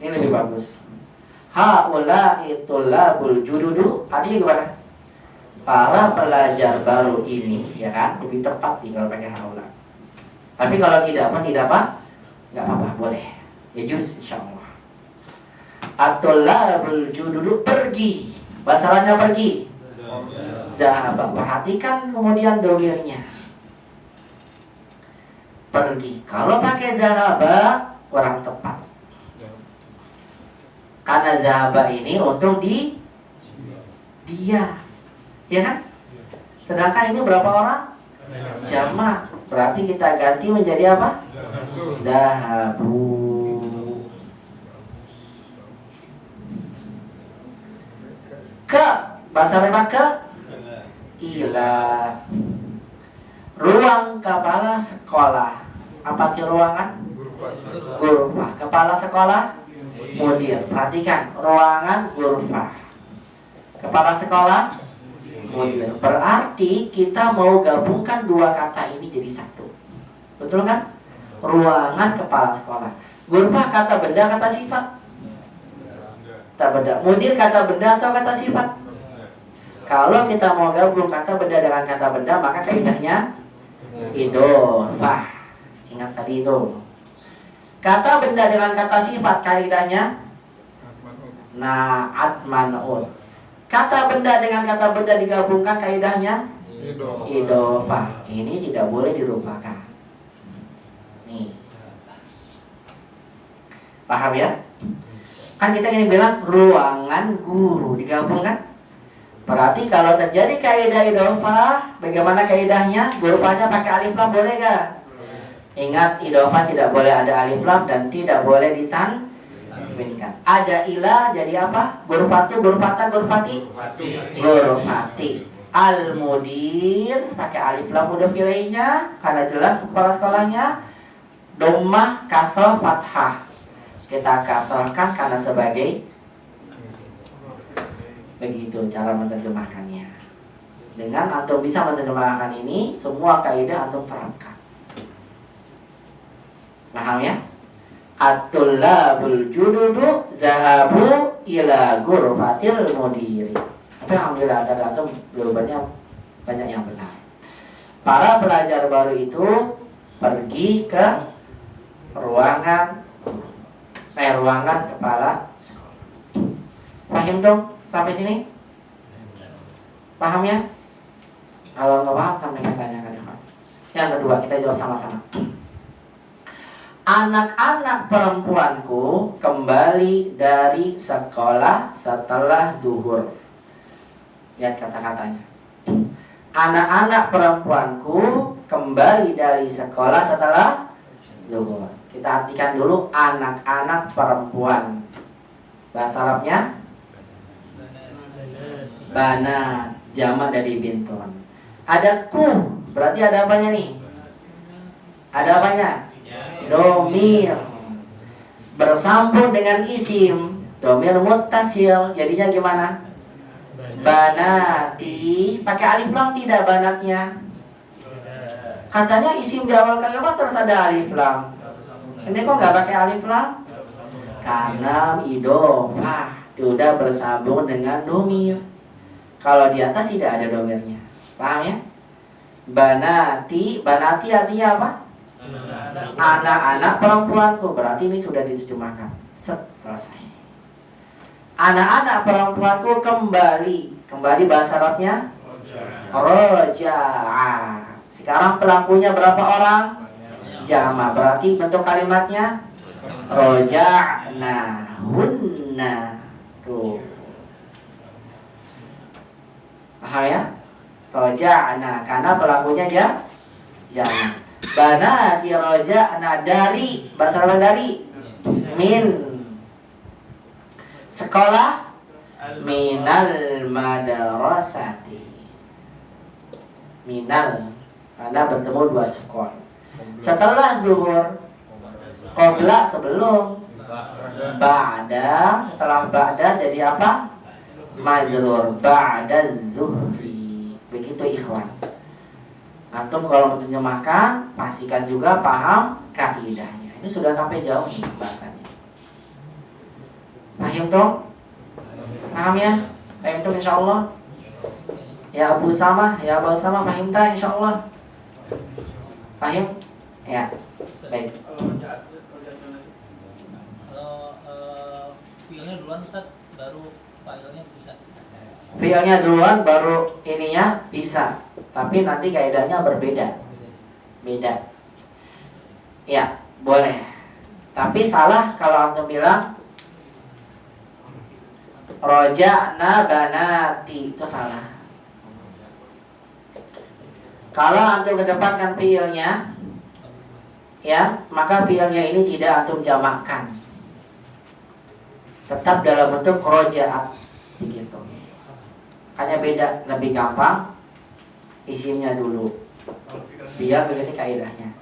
Speaker 1: Ini lebih bagus. Haula itullabul jududu. Artinya gimana? Para pelajar baru ini, ya kan? Lebih tepat nih kalau pakai haula. Tapi kalau tidak apa? Enggak apa-apa, boleh. Ya juz insyaallah. At-tullabul jududu pergi. Bahasa Arabnya pergi. Zahaba. Perhatikan kemudian domirnya. Pergi. Kalau pakai zahaba kurang tepat. Karena zahaba ini untuk dia. Ya kan? Sedangkan ini berapa orang? Jamak. Berarti kita ganti menjadi apa? Zahabu. Ke bahasa Arab ke ila ruang kepala sekolah. Apa arti ruangan? Gurfah. Kepala sekolah mudir. Perhatikan, ruangan gurfah. Kepala sekolah mudir. Berarti kita mau gabungkan dua kata ini jadi satu. Betul kan? Ruangan kepala sekolah. Gurfah kata benda, kata sifat. Kata benda. Mudir kata benda atau kata sifat? Kalau kita mau gabung kata benda dengan kata benda, maka kaidahnya idhofah. Ingat tadi itu. Kata benda dengan kata sifat, kaidahnya na'at man'ut. Kata benda dengan kata benda digabungkan, kaidahnya idhofah. Ini tidak boleh dilupakan. Nih. Paham ya? Kan kita ini bilang ruangan guru digabungkan. Berarti kalau terjadi kaidah idhofah, bagaimana kaidahnya? Gurfahnya pakai alif lam boleh gak? Ingat, idhofah tidak boleh ada alif lam dan tidak boleh ditanwinkan. Ada ilah jadi apa? Gurfatu, gurfata, gurfati, gurfati. Al-mudir pakai alif lam mudhof ilaihnya karena jelas kepala sekolahnya. Dhammah, kasrah, fathah. Kita kasrahkan karena sebagai begitu cara menerjemahkannya. Dengan antum bisa menerjemahkan ini, semua kaidah antum terapkan. Paham ya? At-tullabul jududu zahabu ila ghurfatil mudiri. Tapi alhamdulillah ada antum jawabannya banyak yang benar. Para pelajar baru itu pergi ke ruangan kepala sekolah. Paham dong sampai sini? Paham ya? Kalau nggak paham sampai tanyakan ya. Yang kedua kita jawab sama-sama. Anak-anak perempuanku kembali dari sekolah setelah zuhur. Lihat kata-katanya. Anak-anak perempuanku kembali dari sekolah setelah zuhur. Kita artikan dulu anak-anak perempuan. Bahasa Arabnya banat, jamak dari bintun. Ada ku, berarti ada apanya nih? Ada apanya? Domir bersambung dengan isim, domir muttasil. Jadinya gimana? Banati. Pakai alif lam tidak banatnya? Katanya isim di awal kalimat terus ada alif lam. Ini kok nggak pakai alif lam? Karena idhofah sudah bersambung dengan domir. Kalau di atas tidak ada domirnya. Paham ya? Banati artinya apa? Anak-anak perempuanku. Berarti ini sudah diterjemahkan. Selesai. Anak-anak perempuanku kembali bahasa Arabnya roja'a. Sekarang pelakunya berapa orang? Jama. Berarti bentuk kalimatnya roja'na hunna. Tuh. Paham ya? Roja'na karena pelakunya jama. Bana di roja'na dari bahasa Arab dari min sekolah minal madrasati. Minal karena bertemu dua sekolah. Setelah zuhur, qabla sebelum, ba'da setelah ba'da jadi apa? Majrur ba'da zuhri. Begitu ikhwan. Antum kalau menerjemahkan pastikan juga paham kaidahnya. Ini sudah sampai jauh nih bahasanya. Paham dong? Paham ya? Paham dong insyaallah. Ya Abu Sama, paham tak insyaallah? Paham? Ya. Baik.
Speaker 2: Kalau fiilnya duluan Ustaz, baru fa'ilnya bisa.
Speaker 1: Fiilnya duluan baru ininya bisa. Tapi nanti kaidahnya berbeda. Beda. Ya, boleh. Tapi salah kalau antum bilang roja'na banati, itu salah. Kalau antum kedepankan fiilnya, ya, maka fiilnya ini tidak antum jamakkan. Tetap dalam bentuk roja'at, begitu. Hanya beda, lebih gampang isimnya dulu. Biar begitu kaidahnya.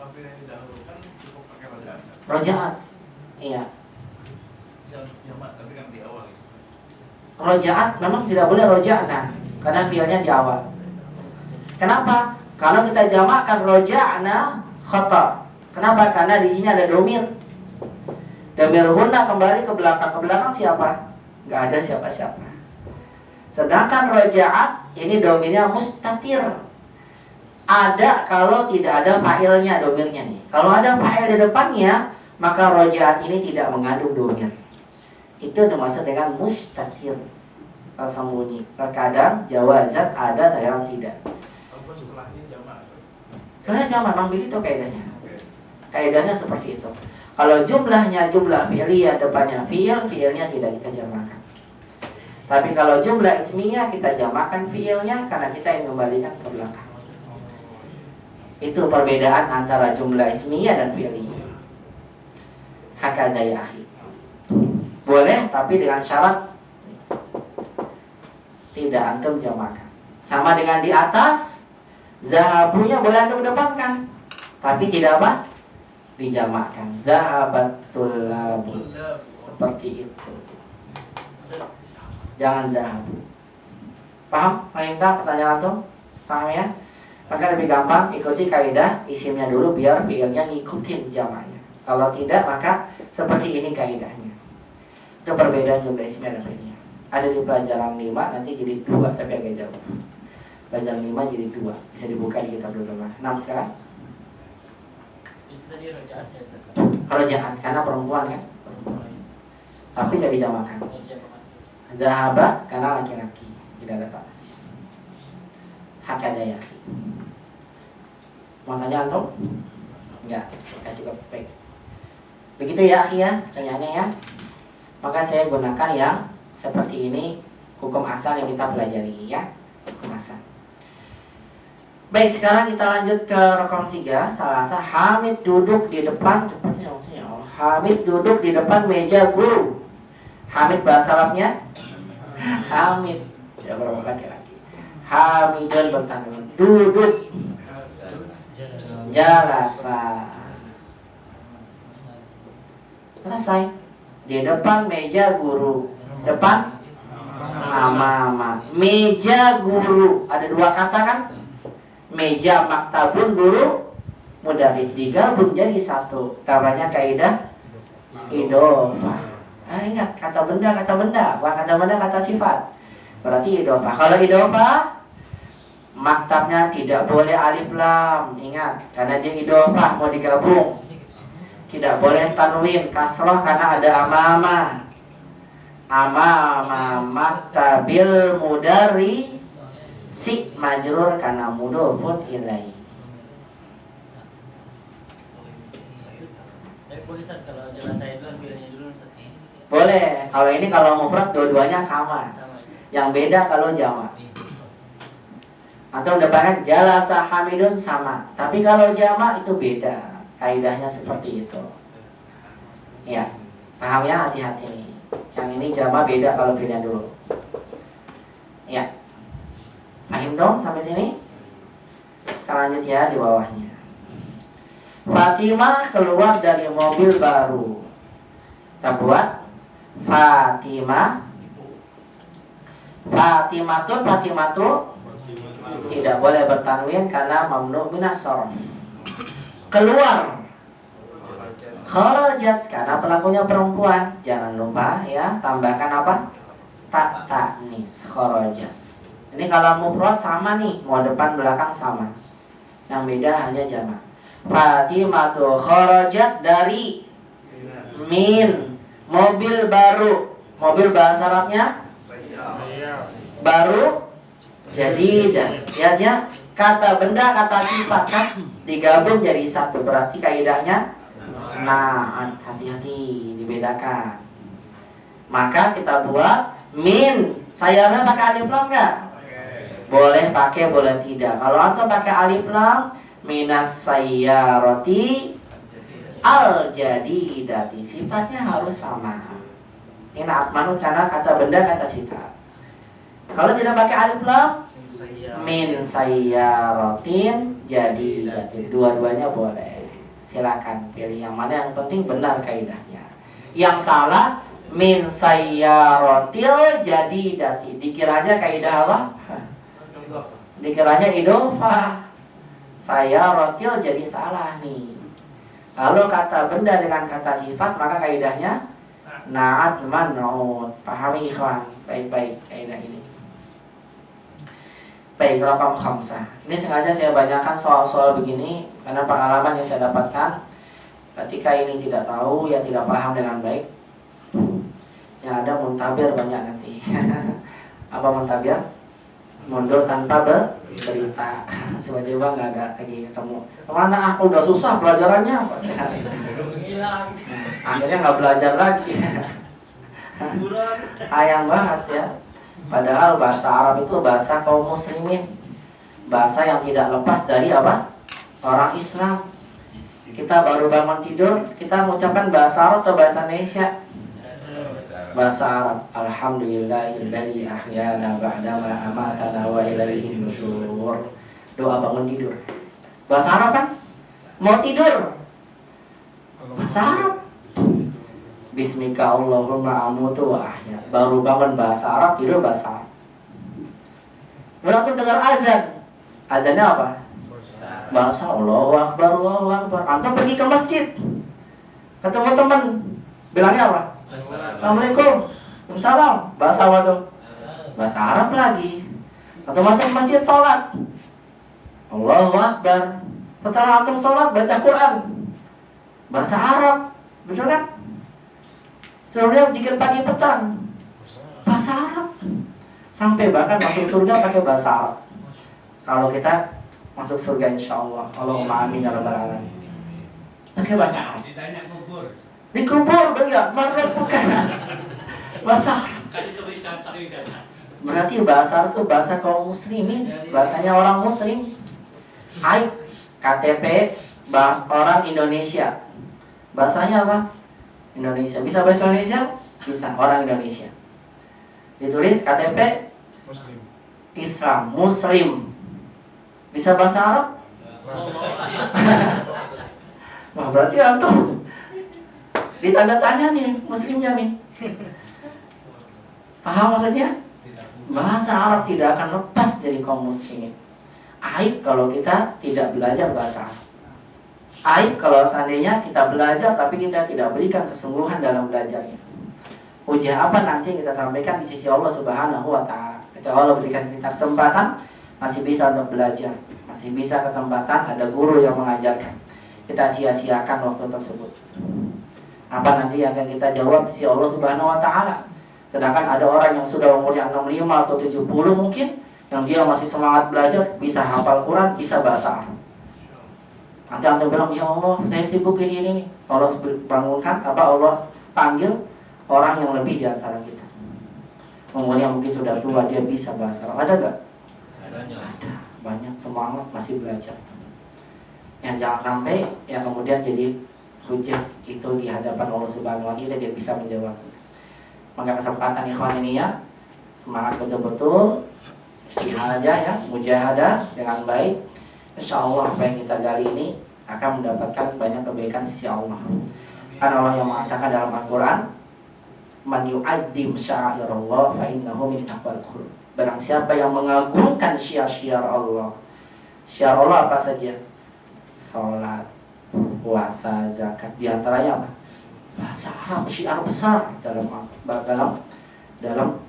Speaker 1: Roja'at, iya. Roja'at memang tidak boleh roja'na karena fiilnya di awal. Kenapa? Kalau kita jamakkan roja'na khata. Kenapa? Karena di sini ada domir. Domir hunna kembali ke belakang. Ke belakang siapa? Gak ada siapa-siapa. Sedangkan roja'at ini domirnya mustatir. Ada kalau tidak ada fa'ilnya domirnya nih. Kalau ada fa'il di depannya, maka roja'at ini tidak mengandung domir. Itu dimaksud dengan mustatir, tersembunyi. Terkadang jawazat ada, terkadang tidak. Karena jamak memang begitu kaidahnya. Kaidahnya seperti itu. Kalau jumlahnya jumlah fi'liyah, depannya fi'il, fi'ilnya tidak kita jamakkan. Tapi kalau jumlah ismiyah kita jamakkan fi'ilnya karena kita ingin kembalikan ke belakang. Itu perbedaan antara jumlah ismiyah dan fi'liyah. Hakaza ya akhi. Boleh tapi dengan syarat tidak antum jamakkan. Sama dengan di atas, zahabunya boleh Anda kedepankan, tapi tidak apa? Dijamakkan. Zahabatul labus. Seperti itu. Jangan zahabu. Paham? Paham tak pertanyaan antum? Paham ya? Maka lebih gampang ikuti kaidah isimnya dulu biar fiilnya ngikutin jamaknya. Kalau tidak maka seperti ini kaidahnya. Itu perbedaan jumlah isimnya dan fiilnya. Ada di pelajaran 5 nanti jadi 2 tapi agak jauh. Pelajaran 5 jadi 2. Bisa dibuka di kitab bersama. 6 sekarang.
Speaker 2: Itu tadi rojaan saya kata.
Speaker 1: Rojaan karena perempuan kan? Perempuan. Tapi tidak dijamakan.
Speaker 2: Dijamakan.
Speaker 1: Zahaba karena laki-laki. Tidak ada ta'nis. Hakada yaki. Mau tanya antum? Enggak, cukup baik. Begitu ya akhi ya, pertanyaannya ya. Maka saya gunakan yang seperti ini, hukum asal yang kita pelajari ya. Hukum asal. Baik, sekarang kita lanjut ke rokam 3. Salasa Hamid duduk di depan, cepatnya maksudnya Allah. Hamid duduk di depan meja guru. Hamid bahasa Arabnya Hamid. Tidak berapa laki-laki. Hamidun bertanwin. Duduk. Jalasa. Selesai. Di depan meja guru. Depan mama. Meja guru. Ada 2 kata kan? Meja maktabun guru mudarris digabung jadi 1. Namanya kaidah idhofah. Ingat kata benda, bukan kata benda, kata sifat. Berarti idhofah. Kalau idhofah maktabnya tidak boleh alif lam. Ingat, karena dia idhofah mau digabung. Tidak boleh tanwin kasroh karena ada amama. Amama maktabil mudari si majrur karena mudhofun ilaihi.
Speaker 2: Boleh Ustaz kalau jelas saya dulu pilihnya dulu Ustaz.
Speaker 1: Boleh. Kalau ini kalau mufrad dua-duanya sama.
Speaker 2: Sama.
Speaker 1: Yang beda kalau jamak. Atau depannya jalasa hamidun sama. Tapi kalau jamak itu beda. Kaidahnya seperti itu. Ya, paham ya, hati-hati nih. Yang ini jamak beda kalau pilihan dulu. Ya. Paham dong sampai sini? Kita lanjut ya di bawahnya. Fatimah keluar dari mobil baru. Kita buat Fatimatu tidak boleh bertanwin karena mamnu minas sharf. Keluar. Kharajat karena pelakunya perempuan. Jangan lupa ya, tambahkan apa? Ta'nis. Kharajat. Ini kalau mufrad sama nih, mau depan belakang sama. Yang beda hanya jamak. Fatimatu kharajat dari min mobil baru. Mobil bahasa Arabnya baru jadi ya kata benda kata sifat kan digabung jadi 1. Berarti kaidahnya hati-hati dibedakan. Maka kita buat min. Sayangnya pakai alif lam enggak? Boleh pakai, boleh tidak. Kalau antum pakai alif lam, minas sayyarati al jadidati, sifatnya harus sama. Ini atmanut karena kata benda kata sifat. Kalau tidak pakai alif lam, min sayyaratin jadidati, dua-duanya boleh. Silakan pilih yang mana, yang penting benar kaidahnya. Yang salah min sayyaratil jadidati, dikiranya kaidah Allah, dikiranya idhofah. Sayyaratil jadi salah nih. Kalau kata benda dengan kata sifat maka kaidahnya na'at man'ut. Pahami ikhwan baik-baik kaidah ini. Baik, raqam 5. Ini sengaja saya banyakkan soal-soal begini karena pengalaman yang saya dapatkan ketika ini tidak tahu, ya tidak paham dengan baik, yang ada muntabir banyak nanti. Apa muntabir? Mundur tanpa berita. Tiba-tiba nggak ada lagi ketemu. Kemana udah susah pelajarannya? Akhirnya nggak belajar lagi. Sayang banget ya. Padahal bahasa Arab itu bahasa kaum muslimin, bahasa yang tidak lepas dari apa? Orang Islam. Kita baru bangun tidur, kita mengucapkan bahasa Arab atau bahasa Indonesia? Bahasa Arab, alhamdulillahilladzi ahyana ba'dama amatana wa ilaihin nusyur. Doa bangun tidur. Bahasa Arab kan? Mau tidur. Bahasa Arab. Bismika Allahumma amutu wa ahya. Baru bangun bahasa Arab, tidur bahasa Arab. Lalu dengar azan. Azannya apa? Bahasa Allahu Akbar, Allahu Akbar. Antum pergi ke masjid, ketemu teman, bilangnya apa? Assalamualaikum. Waalaikumsalam. Bahasa apa tuh? Bahasa Arab lagi. Atau masuk masjid sholat, Allahu Akbar. Setelah antum sholat baca Quran, bahasa Arab, betul kan? Surga jikir pagi petang, bahasa Arab. Sampai bahkan masuk surga pakai bahasa Arab. Kalau kita masuk surga insya Allah, Allahumma amin ya rabbal alamin. Pakai bahasa Arab.
Speaker 5: Ditanya kubur.
Speaker 1: Dikubur beliau, maka bukan bahasa Arab. Berarti bahasa Arab itu bahasa kaum muslimin, bahasanya orang muslim. Aib, KTP orang Indonesia. Bahasanya apa? Indonesia. Bisa bahasa Indonesia? Bisa, orang Indonesia. Ditulis KTP
Speaker 6: Muslim.
Speaker 1: Islam, Muslim. Bisa bahasa Arab? Wah, berarti antum ditanda tanya nih muslimnya nih. Paham maksudnya? Bahasa Arab tidak akan lepas dari kaum muslimin. Aib kalau kita tidak belajar bahasa Arab. Aib kalau seandainya kita belajar tapi kita tidak berikan kesungguhan dalam belajarnya. Hujah apa nanti kita sampaikan di sisi Allah Subhanahu wa taala. Ketika Allah berikan kita kesempatan, masih bisa untuk belajar, masih bisa kesempatan ada guru yang mengajarkan. Kita sia-siakan waktu tersebut. Apa nanti yang akan kita jawab di sisi Allah Subhanahu wa taala? Sedangkan ada orang yang sudah umurnya 65 atau 70 mungkin, yang dia masih semangat belajar, bisa hafal Quran, bisa bahasa Arab. Nanti antum bilang, ya Allah, saya sibuk ini nih. Allah bangunkan, Allah panggil orang yang lebih di antara kita. Umurnya mungkin sudah tua, dia bisa bahasa Arab. Ada gak? Ada. Banyak semangat masih belajar. Yang jangan sampai yang kemudian jadi hujah itu di hadapan Allah Subhanahu wa taala, dia bisa menjawabnya. Maka kesempatan ikhwan ini ya, semangat betul-betul istihadah ya, mujahadah dengan baik. Insyaallah apa yang kita gali ini akan mendapatkan banyak kebaikan sisi Allah. Karena Allah yang mengatakan dalam Al-Quran, man yu'addim sya'irallah fa innahu min taqwal qulub. Barang siapa yang mengagungkan syiar-syiar Allah. Syiar Allah apa saja? Salat, puasa, zakat. Di antaranya apa? Bahasa Arab, syiar besar dalam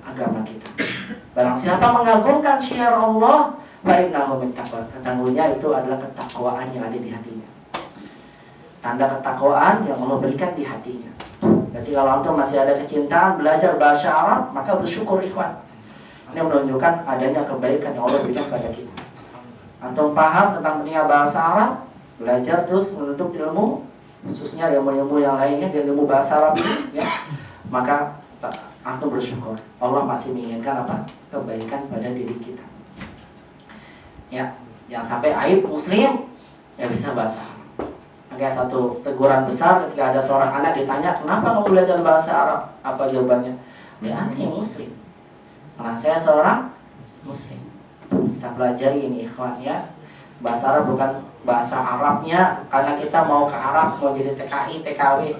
Speaker 1: agama kita. Barang siapa mengagungkan syiar Allah, fa innahu min taqwal. Ketahuinya itu adalah ketakwaan yang ada di hatinya. Tanda ketakwaan yang Allah berikan di hatinya. Jadi kalau antum masih ada kecintaan belajar bahasa Arab, maka bersyukur ikhwan. Ini menunjukkan adanya kebaikan yang Allah berikan pada kita. Antum paham tentang pentingnya bahasa Arab, belajar terus menuntut ilmu, khususnya ilmu-ilmu yang lainnya dan ilmu bahasa Arab ini, ya, maka antum bersyukur. Allah masih menginginkan apa? Kebaikan pada diri kita. Ya, jangan sampai aib muslim ya bisa bahasa Arab. Kayak satu teguran besar ketika ada seorang anak ditanya, kenapa kamu belajar bahasa Arab? Apa jawabannya? Ya, anaknya muslim. Karena saya seorang muslim. Kita pelajari ini ikhwan ya. Bahasa Arab bukan bahasa Arabnya karena kita mau ke Arab, mau jadi TKI, TKW.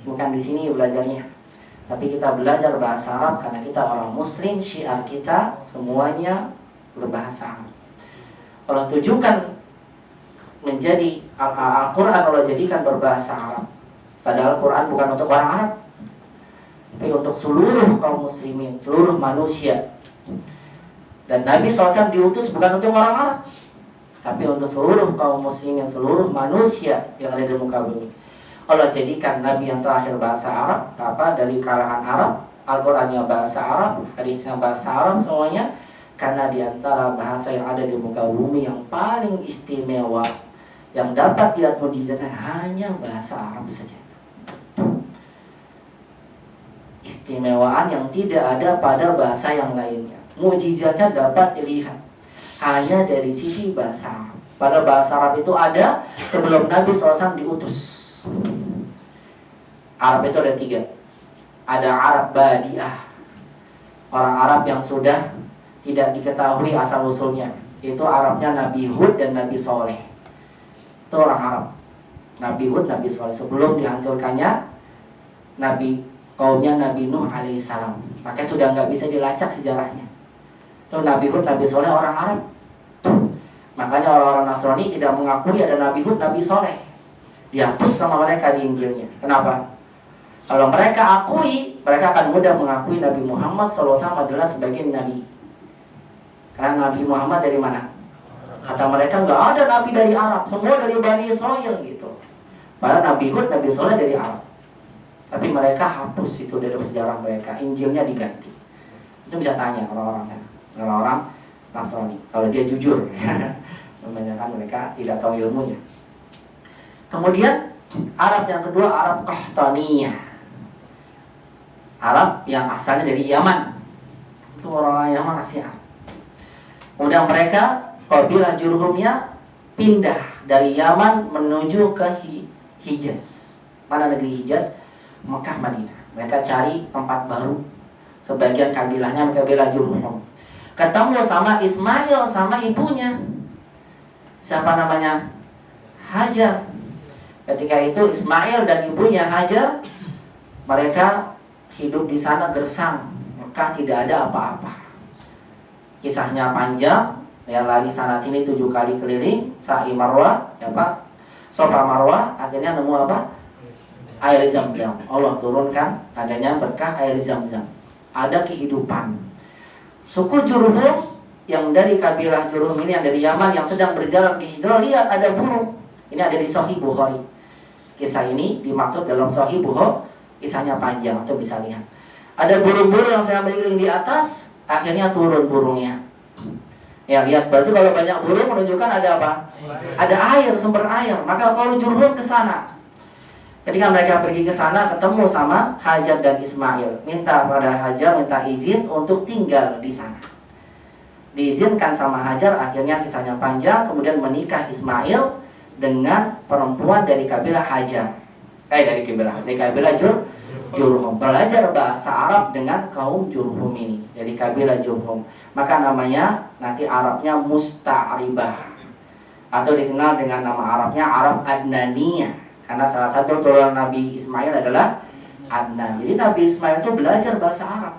Speaker 1: Bukan di sini belajarnya. Tapi kita belajar bahasa Arab karena kita orang muslim, syiar kita semuanya berbahasa Arab. Allah tujukan menjadi Al-Quran, Allah jadikan berbahasa Arab. Padahal Quran bukan untuk orang Arab, tapi untuk seluruh kaum muslimin, seluruh manusia. Dan Nabi SAW diutus bukan untuk orang Arab, tapi untuk seluruh kaum muslimin, seluruh manusia yang ada di muka bumi. Allah jadikan Nabi yang terakhir bahasa Arab, dari kalangan Arab, Al-Qurannya bahasa Arab, hadisnya bahasa Arab semuanya. Karena di antara bahasa yang ada di muka bumi yang paling istimewa, yang dapat dilihat mukjizatnya hanya bahasa Arab saja. Istimewaan yang tidak ada pada bahasa yang lainnya. Mukjizatnya dapat dilihat hanya dari sisi bahasa Arab. Pada bahasa Arab itu ada sebelum Nabi SAW diutus. Arab itu ada 3. ada Arab Badiah, orang Arab yang sudah tidak diketahui asal usulnya. Itu Arabnya Nabi Hud dan Nabi Soleh. Itu orang Arab, Nabi Hud, Nabi Soleh, sebelum dihancurkannya kaumnya Nabi Nuh alaihissalam. Makanya sudah nggak bisa dilacak sejarahnya. Itu Nabi Hud, Nabi Soleh orang Arab. Makanya orang-orang Nasrani tidak mengakui ada Nabi Hud, Nabi Soleh. Dihapus sama mereka di Injilnya. Kenapa? Kalau mereka akui, mereka akan mudah mengakui Nabi Muhammad SAW adalah sebagai Nabi. Karena Nabi Muhammad dari mana? Kata mereka nggak ada Nabi dari Arab, semua dari Bani Israel gitu. Padahal Nabi Hud, Nabi Soleh dari Arab. Tapi mereka hapus itu dari sejarah mereka, Injilnya diganti. Itu bisa tanya orang-orang sana, orang-orang Nasrani, kalau dia jujur. Kebanyakan mereka tidak tahu ilmunya. Kemudian Arab yang kedua, Arab Qahtaniyah, Arab yang asalnya dari Yaman. Itu orang-orang Yaman Asia. Kemudian mereka kabilah Jurhumnya pindah dari Yaman menuju ke Hijaz. Mana negeri Hijaz? Mekah, Madinah. Mereka cari tempat baru. Sebagian kabilahnya kabilah Jurhum. Ketemu sama Ismail sama ibunya. Siapa namanya? Hajar. Ketika itu Ismail dan ibunya Hajar, mereka hidup di sana gersang. Mekah tidak ada apa-apa. Kisahnya panjang, ya lari sana sini 7 kali keliling, sa'i Marwah, ya Pak, Safa Marwah, akhirnya nemu apa? Air Zam-Zam. Allah turunkan adanya berkah air Zam-Zam. Ada kehidupan. Suku Jurhum yang dari kabilah Jurhum ini yang dari Yaman yang sedang berjalan ke hijrah, lihat ada burung. Ini ada di Sahih Bukhari. Kisah ini dimaksud dalam Sahih Bukhari, kisahnya panjang, atau bisa lihat. Ada burung-burung yang sedang berkeliling di atas, akhirnya turun burungnya. Ya lihat, berarti kalau banyak burung menunjukkan ada apa? Ada air, sumber air. Maka kalau Jurhum ke sana. Ketika mereka pergi ke sana, ketemu sama Hajar dan Ismail. Minta pada Hajar, minta izin untuk tinggal di sana. Diizinkan sama Hajar, akhirnya kisahnya panjang. Kemudian menikah Ismail dengan perempuan dari kabilah Hajar. Dari kabilah Jurhum. Belajar bahasa Arab dengan kaum Jurhum ini, dari kabilah Jurhum. Maka namanya nanti Arabnya Musta'ribah, atau dikenal dengan nama Arabnya Arab Adnaniyah. Karena salah satu turunan Nabi Ismail adalah Adnan. Jadi Nabi Ismail itu belajar bahasa Arab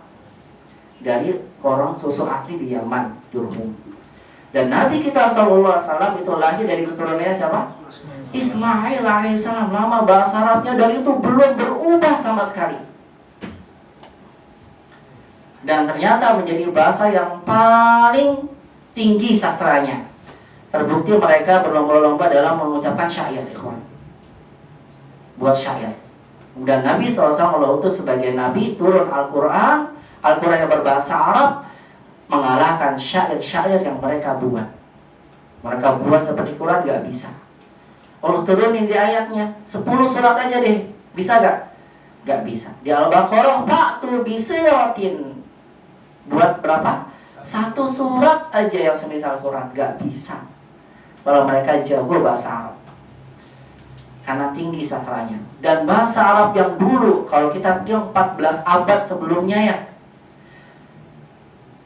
Speaker 1: dari orang susu asli di Yaman, Jurhum. Dan Nabi kita SAW itu lahir dari keturunannya siapa? Ismail alaihissalam. Lama bahasa Arabnya dari itu belum berubah sama sekali. Dan ternyata menjadi bahasa yang paling tinggi sastranya. Terbukti mereka berlomba-lomba dalam mengucapkan syair, ikhwan. Buat syair. Dan Nabi SAW Allah utus sebagai Nabi, turun Al-Quran yang berbahasa Arab, mengalahkan syair-syair yang mereka buat. Mereka buat seperti Quran gak bisa. Allah turunin di ayatnya 10 surat aja deh. Bisa gak? Gak bisa. Di Al-Baqarah Fa'tu bisiratin. Buat berapa? 1 surat aja yang semisal Quran. Gak bisa. Kalau mereka jago bahasa Arab, karena tinggi sastranya. Dan bahasa Arab yang dulu, kalau kita bilang 14 abad sebelumnya ya,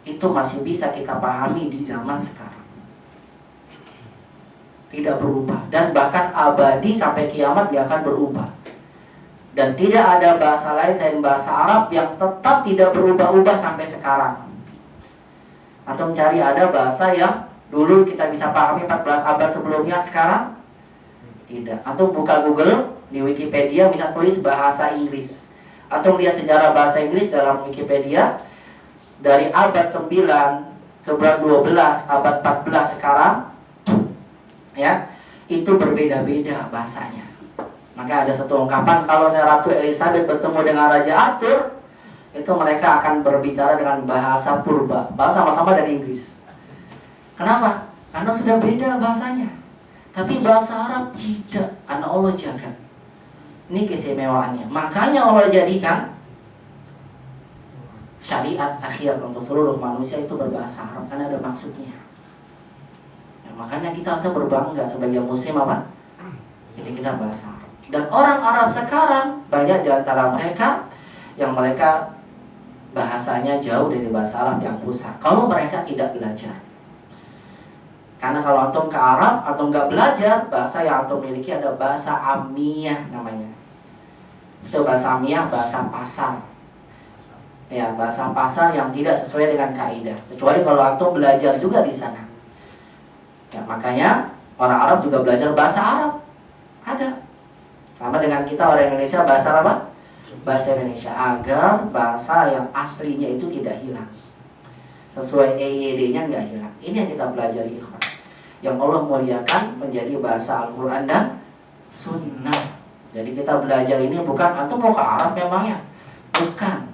Speaker 1: itu masih bisa kita pahami di zaman sekarang. Tidak berubah. Dan bahkan abadi sampai kiamat dia akan berubah. Dan tidak ada bahasa lain selain bahasa Arab yang tetap tidak berubah-ubah sampai sekarang. Atau mencari ada bahasa yang dulu kita bisa pahami 14 abad sebelumnya, sekarang tidak. Atau buka Google, di Wikipedia bisa tulis bahasa Inggris. Atau melihat sejarah bahasa Inggris dalam Wikipedia, dari abad 9, abad 12, abad 14 sekarang, ya, itu berbeda-beda bahasanya. Maka ada satu ungkapan, kalau Ratu Elizabeth bertemu dengan Raja Arthur, itu mereka akan berbicara dengan bahasa purba, bahasa sama-sama dari Inggris. Kenapa? Karena sudah beda bahasanya. Tapi bahasa Arab tidak, karena Allah jaga. Ini keistimewaannya. Makanya Allah jadikan syariat akhir untuk seluruh manusia itu berbahasa Arab, karena ada maksudnya. Ya, makanya kita harus berbangga sebagai muslim apa? Jadi kita bahasa Arab. Dan orang Arab sekarang banyak di antara mereka yang mereka bahasanya jauh dari bahasa Arab yang pusat. Kalau mereka tidak belajar, karena kalau antum ke Arab atau nggak belajar, bahasa yang antum miliki ada bahasa amiyah namanya. Itu bahasa amiyah, bahasa pasar. Ya, bahasa pasar yang tidak sesuai dengan kaidah. Kecuali kalau antum belajar juga di sana. Ya, makanya orang Arab juga belajar bahasa Arab. Ada. Sama dengan kita orang Indonesia bahasa apa? Bahasa Indonesia, agar bahasa yang aslinya itu tidak hilang. Sesuai EYD-nya nggak hilang. Ini yang kita pelajari, ikhwan. Yang Allah muliakan menjadi bahasa Al-Quran dan Sunnah. Jadi kita belajar ini bukan antum mau ke Arab memangnya, bukan.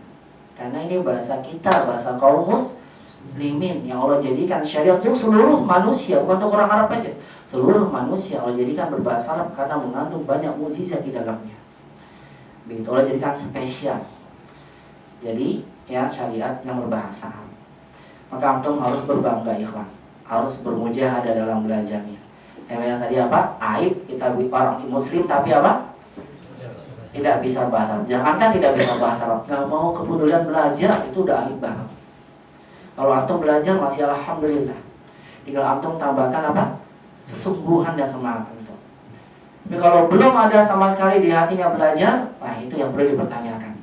Speaker 1: Karena ini bahasa kita, bahasa kaum muslimin yang Allah jadikan syariat untuk seluruh manusia, bukan untuk orang Arab aja. Seluruh manusia Allah jadikan berbahasa Arab karena mengandung banyak mukjizat di dalamnya. Begitu Allah jadikan spesial. Jadi ya syariat yang berbahasa Arab. Maka antum harus berbangga, ikhwan. Harus bermujahadah dalam belajarnya. Yang tadi apa? Aib kita orang muslim tapi apa? Tidak bisa bahasa Arab. Jangankan tidak bisa bahasa Arab, nggak mau kepedulian belajar, itu udah aib banget. Kalau antum belajar masih alhamdulillah. Tinggal antum tambahkan apa? Sesungguhan dan semangat itu. Tapi kalau belum ada sama sekali di hatinya belajar, nah itu yang perlu dipertanyakan.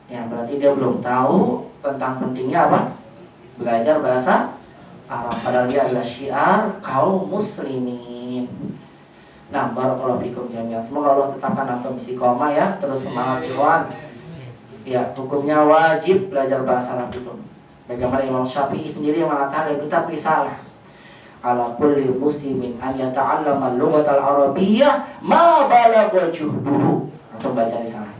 Speaker 1: Ya berarti dia belum tahu tentang pentingnya apa? Belajar bahasa Arab, padahal dia adalah syiar kaum muslimin. Nah, barakallahu fikum jami'an. Semoga Allah tetapkan antum istiqomah ya, terus semangat ikhwan. Ya, hukumnya wajib belajar bahasa Arab itu. Bagaimana Imam Syafi'i sendiri mengatakan dalam kitab Risalah, ala kulli muslimin an yata'allama al-lughatal arabiyyah ma balagha juhduhu. Antum baca Risalah.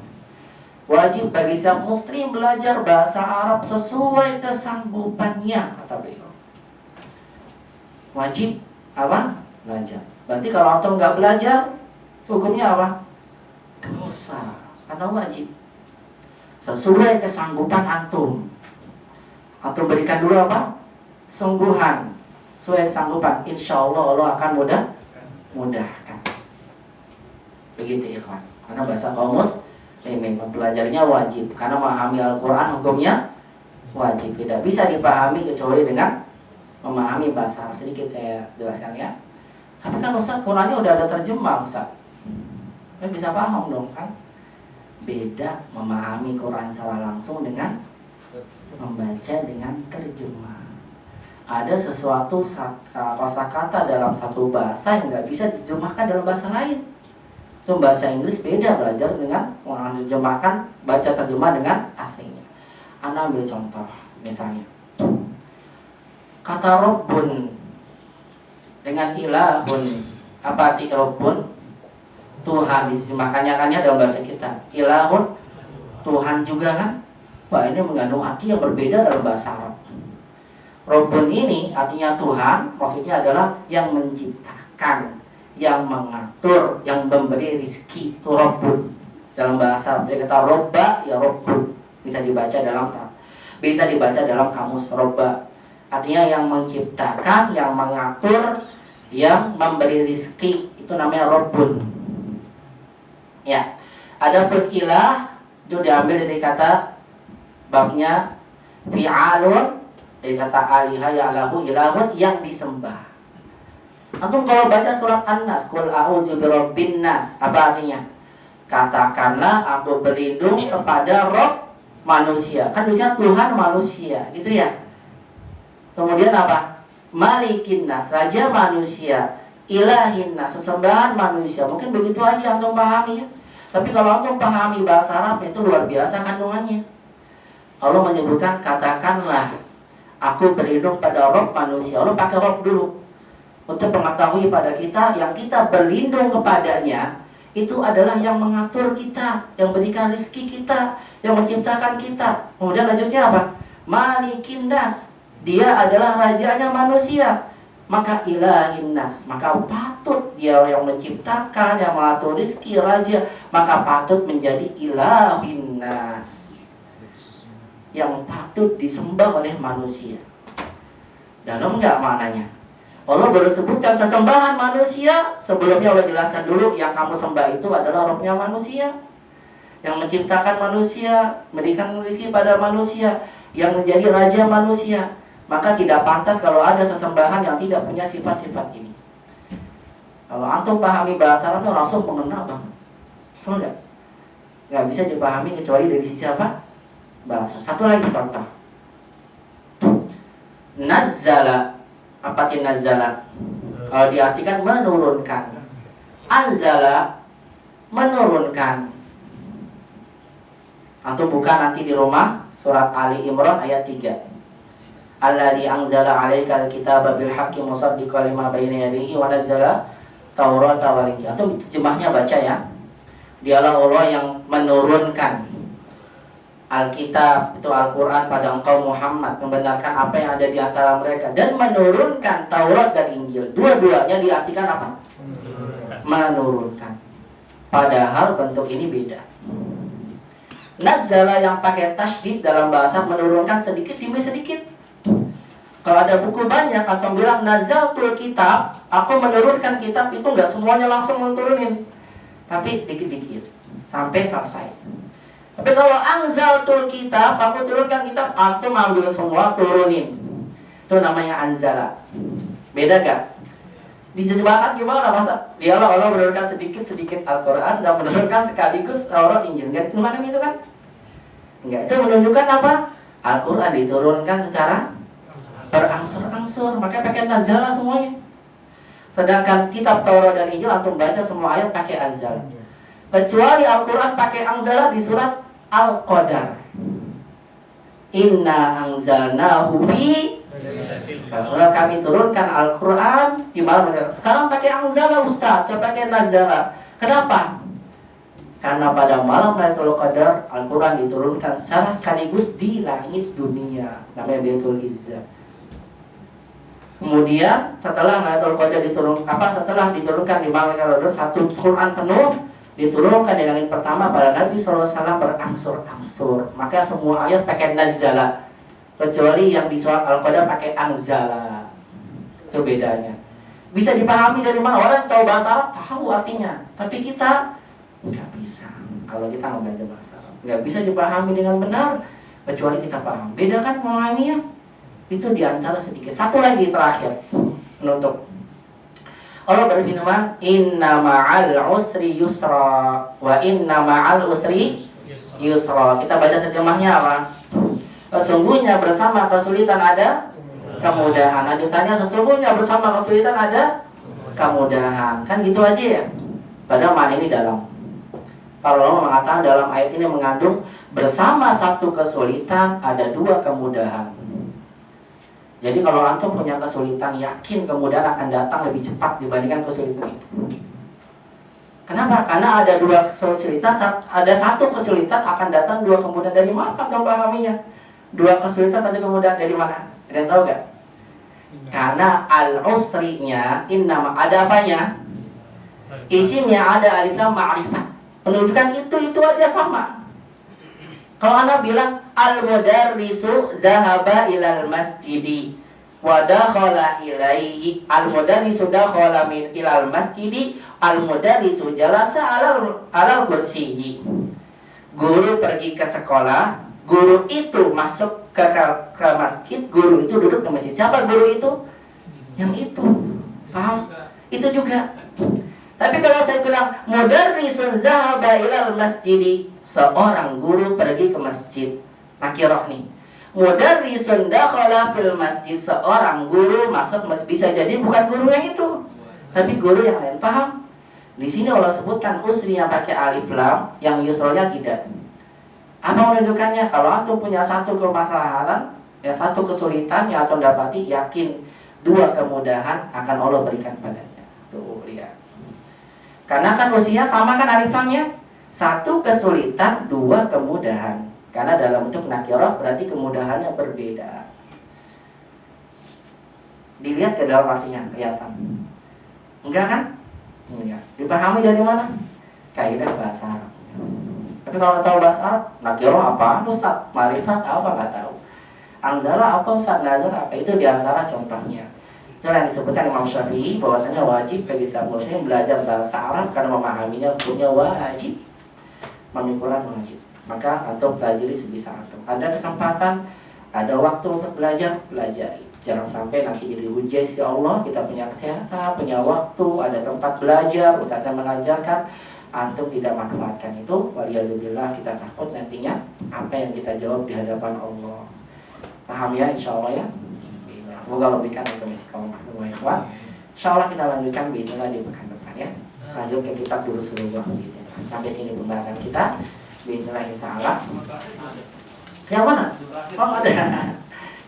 Speaker 1: Wajib bagi setiap muslim belajar bahasa Arab sesuai kesanggupannya, kata beliau. Wajib apa? Belajar. Berarti kalau antum nggak belajar, hukumnya apa? Dosa. Karena wajib. Sesuai kesanggupan antum. Antum berikan dulu apa? Sungguhan. Sesuai kesanggupan. Insya Allah Allah akan mudahkan. Begitu ikhwan. Karena bahasa kaum muslimin mempelajarinya wajib. Karena memahami Al-Quran hukumnya wajib. Tidak bisa dipahami kecuali dengan memahami bahasa Arab. Sedikit saya jelaskan ya. Tapi kan Ustaz, Qurannya udah ada terjemah Ustaz. Kan bisa paham dong kan? Beda memahami Quran secara langsung dengan membaca dengan terjemah. Ada sesuatu kosakata dalam satu bahasa yang nggak bisa diterjemahkan dalam bahasa lain. Itu bahasa Inggris beda belajar dengan menerjemahkan baca terjemah dengan aslinya. Ana ambil contoh misalnya. Kata Rabbun dengan ilahun, apa arti Rabbun? Tuhan, diterjemahkannya dalam bahasa kita. Ilahun, Tuhan juga kan? Wah, ini mengandung arti yang berbeda dalam bahasa Arab. Rabbun ini artinya Tuhan, maksudnya adalah yang menciptakan, yang mengatur, yang memberi rizki. Itu Rabbun dalam bahasa Arab. Dia kata Robba, ya Rabbun. Bisa dibaca dalam kamus Robba. Artinya yang menciptakan, yang mengatur, yang memberi rizki. Itu namanya Rabbun. Ya. Adapun ilah itu diambil dari kata babnya fi'alun, dari kata aliha ya'lahu ilahun, yang disembah. Antum kalau baca surat An-Nas, qul a'udzu birabbin nas, apa artinya? Katakanlah aku berlindung kepada Rabb manusia. Kan bisa Tuhan manusia, gitu ya. Kemudian apa? Malikin nas, raja manusia. Ilahin nas, sesembahan manusia. Mungkin begitu aja antum pahami ya. Tapi kalau antum pahami bahasa Arab itu luar biasa kandungannya. Allah menyebutkan katakanlah aku berlindung pada Rabb manusia. Allah pakai Rabb dulu untuk mengetahui pada kita yang kita berlindung kepadanya itu adalah yang mengatur kita, yang berikan rezeki kita, yang menciptakan kita. Kemudian lanjutnya apa? Malikin nas. Dia adalah rajanya manusia. Maka ilahin nas, maka patut dia yang menciptakan, yang mengatur rezeki, raja, maka patut menjadi ilahin nas, yang patut disembah oleh manusia. Dalam enggak maknanya? Allah baru sebutkan sesembahan manusia, sebelumnya Allah jelaskan dulu yang kamu sembah itu adalah Rabbnya manusia. yang menciptakan manusia, memberikan rezeki pada manusia, yang menjadi raja manusia. Maka tidak pantas kalau ada sesembahan yang tidak punya sifat-sifat ini. Kalau antum pahami bahasa Arabnya langsung mengena banget. Betul nggak? Nggak bisa dipahami kecuali dari sisi apa? Bahasa. Satu lagi contoh. Nazzala. Apa arti nazzala? Kalau diartikan menurunkan. Anzala, menurunkan. Antum buka nanti di rumah surat Ali Imran ayat 3. Alladzi anzala 'alaikal kitaba bil haqqi musaddiqan lima baina yadayhi wa nazzala Taurata wal Injil. Antum terjemahnya baca ya. Dialah Allah yang menurunkan Alkitab, itu Al-Quran pada engkau Muhammad, membenarkan apa yang ada di antara mereka, dan menurunkan Taurat dan Injil. Dua-duanya diartikan apa? Menurunkan. Padahal bentuk ini beda. Nazzala yang pakai tasydid dalam bahasa menurunkan sedikit demi sedikit. Kalau ada buku banyak atau bilang nazaltul kitab, aku menurunkan kitab, itu nggak semuanya langsung menturunin, tapi dikit-dikit sampai selesai. Tapi kalau anzaltul kitab, aku turunkan kitab, antum ambil semua turunin. Itu namanya anzala. Beda gak? Diterjemahkan gimana masa? Dialah Allah menurunkan sedikit-sedikit Al-Quran dan menurunkan sekaligus Taurat Injil. Gak diterjemahkan itu kan? Enggak, itu menunjukkan apa? Al-Quran diturunkan secara berangsur-angsur, makanya pakai nazala semuanya. Sedangkan kitab Taurat dan Injil antum baca semua ayat pakai anzala. Kecuali Al-Quran pakai anzala di surat Al-Qadar. Inna anzalnahu fi. Kalau kami turunkan Al-Quran di malam. Sekarang pakai anzala Ustaz, tidak pakai nazala. Kenapa? Karena pada malam Lailatul Qadar Al-Quran diturunkan secara sekaligus di langit dunia, namanya Baitul Izzah. Kemudian setelah Lailatul Qadar setelah diturunkan di malam Lailatul Qadar, satu Quran penuh diturunkan di langit pertama pada Nabi SAW berangsur-angsur. Maka semua ayat pakai nazala, kecuali yang di surat Al-Qadar pakai anzala. Itu bedanya. Bisa dipahami dari mana? Orang tahu bahasa Arab tahu artinya, tapi kita nggak bisa. Kalau kita nggak belajar bahasa Arab, nggak bisa dipahami dengan benar, kecuali kita paham. Beda kan memahaminya? Itu diantara sedikit. Satu lagi terakhir menutup. Allah berfirman, Inna ma'al usri yusra wa inna ma'al usri yusra. Kita baca terjemahnya apa? Sesungguhnya bersama kesulitan ada kemudahan. Lanjutannya, sesungguhnya bersama kesulitan ada kemudahan. Kan gitu aja ya. Padahal makna ini dalam. Para ulama mengatakan dalam ayat ini mengandung bersama satu kesulitan ada dua kemudahan. Jadi kalau antum punya kesulitan, yakin kemudahan akan datang lebih cepat dibandingkan kesulitan itu. Kenapa? Karena ada dua kesulitan, ada satu kesulitan akan datang dua kemudahan. Dari mana antum pahaminya? Dua kesulitan satu kemudahan dari mana? Ada yang tahu gak? Karena al-usrinya innama ada apanya? Isimnya ada alif lam ma'rifah. Penunjukan itu aja sama. Kalau Anda bilang al-mudarrisu zahaba ilal masjidi wa dakhala ilaihi, al-mudarrisu dakhala min ilal masjidi, al-mudarrisu jalasa alal kursiyyi. Guru pergi ke sekolah, guru itu masuk ke masjid, guru itu duduk di masjid. Siapa guru itu? Yang itu. Paham? Itu juga. Tapi kalau saya bilang mudarrisun zahaba ilal masjidi, seorang guru pergi ke masjid, nakirah nih. Mudarrisun dakhala fil masjid, seorang guru masuk masjid, bisa jadi bukan guru yang itu, tapi guru yang lain. Paham? Di sini Allah sebutkan usri yang pakai alif lam, yang yusronya tidak. Apa menunjukkannya? Kalau antum punya satu kemasalahan, ya satu kesulitan yang antum dapati, yakin dua kemudahan akan Allah berikan padanya. Tuh lihat. Karena kan usia sama kan alif lamnya. Satu kesulitan, dua kemudahan. Karena dalam bentuk nakirah berarti kemudahannya berbeda. Dilihat ke dalam artinya, kelihatan. Enggak kan? Enggak. Dipahami dari mana? Kaidah bahasa Arab. Tapi kalau tahu bahasa Arab, nakirah apa? Ustaz, marifat apa? Nggak tahu. Anzala apa? Ustaz, nazar apa? Itu diantara contohnya. Itu yang disebutkan Imam Syafi'i bahwasanya wajib bagi seorang muslim belajar bahasa Arab karena memahaminya hukumnya wajib. pemikiran wajib. Maka antum pelajari sebisa antum. Ada kesempatan, ada waktu untuk belajar, pelajari. Jangan sampai nanti jadi hujah ya Allah, kita punya kesehatan, punya waktu, ada tempat belajar, ustaznya mengajarkan, antum tidak manfaatkan itu, waliyadzubillah, kita takut nantinya apa yang kita jawab di hadapan Allah. Paham ya, insya Allah ya. Semoga Allah berikan untuk istiqomah semua ikhwan. Insya Allah kita lanjutkan bismillah di pekan depan ya. Lanjut ke kitab dulu seluruh gitu. Sampai sini pembahasan kita. Bismillahirrahmanirrahim. Yang mana? Oh ada.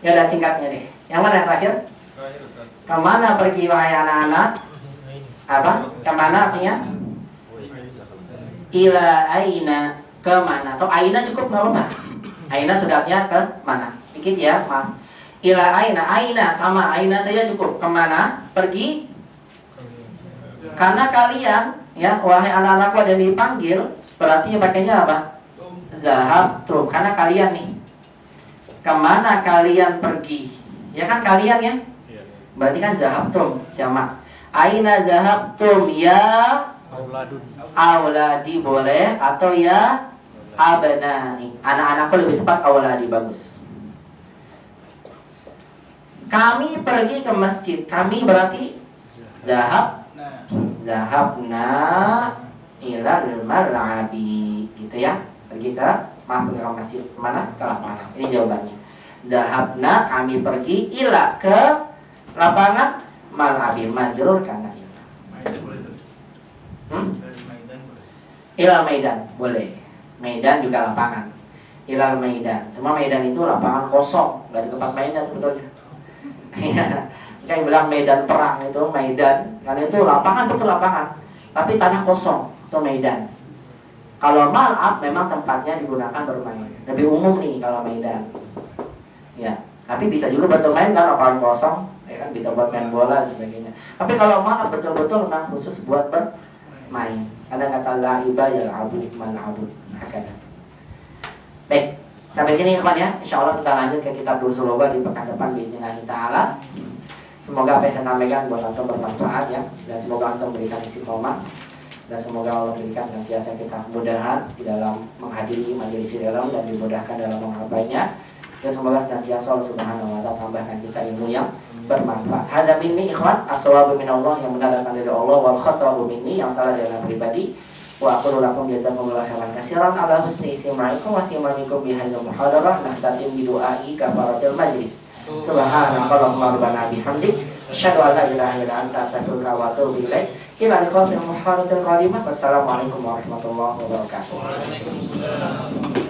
Speaker 1: Ya udah singkatnya deh. Yang mana yang terakhir? Kemana pergi wahai anak-anak? Apa? Kemana artinya? Ila aina, kemana? Atau aina cukup nggak apa-apa. Aina sudaranya ke mana? Dikit ya, maaf. Ila aina sama aina saja cukup. Kemana? Pergi. Karena kalian, ya wahai anak-anakku ada yang dipanggil, berarti pakainya apa? Zahabtum. Karena kalian nih. Kemana kalian pergi? Ya kan kalian ya? Berarti kan zahabtum jamak. Aina zahabtum ya auladi boleh atau ya abnai. Anak-anakku lebih tepat auladi bagus. Kami pergi ke masjid. Kami berarti zahabna ilal mal'abi gitu ya. Pergi ke masjid kemana? Ke lapangan. Ini jawabannya. Zahabna kami pergi ila ke lapangan mal'abi majrur karena ila. Ilal maidan boleh. Maidan juga lapangan. Ilal maidan. Semua maidan itu lapangan kosong, nggak ada tempat mainnya sebetulnya. Yang bilang medan perang itu maidan, karena itu lapangan betul lapangan, tapi tanah kosong itu maidan. Kalau mal'ab memang tempatnya digunakan bermain. Lebih umum nih kalau maidan. Ya, tapi bisa juga buat bermain kan lapangan kosong, ya kan bisa buat main bola dan sebagainya. Tapi kalau mal'ab betul-betul memang khusus buat bermain. Ada kata la'iba ya abud mal'abud. Baik, sampai sini ikhwan ya. Insyaallah kita lanjut ke kitab Durusul Lugah di pekan depan biiznillah taala. Semoga apa yang saya sampaikan buat antum bermanfaat ya, dan semoga antum berikan istiqomah, dan semoga Allah berikan senantiasa kita kemudahan di dalam menghadiri majelis ilmu dan dimudahkan dalam mengampainya, dan semoga senantiasa Allah Subhanahu wa taala tambahkan kita ilmu yang bermanfaat. Hada minni ikhwan, as-shawabu minallah, yang benar datang dari Allah, wal khata'u minni, yang salah dari Allah pribadi. Wa aqulu lakum jazakumullahu khairan katsiran ala husni istimaikum wa ihtimamikum bi hadzal muhadarah. Nahtatim bi du'ai kafaratul majlis. Subhanallahumma rabbana bihamdik asyhadu an la ilaha illa anta astaghfiruka wa atubu ilaik. Ila liqa'il muhadaratil qadimah. Wassalamualaikum warahmatullahi wabarakatuh.
Speaker 2: Waalaikumsalam.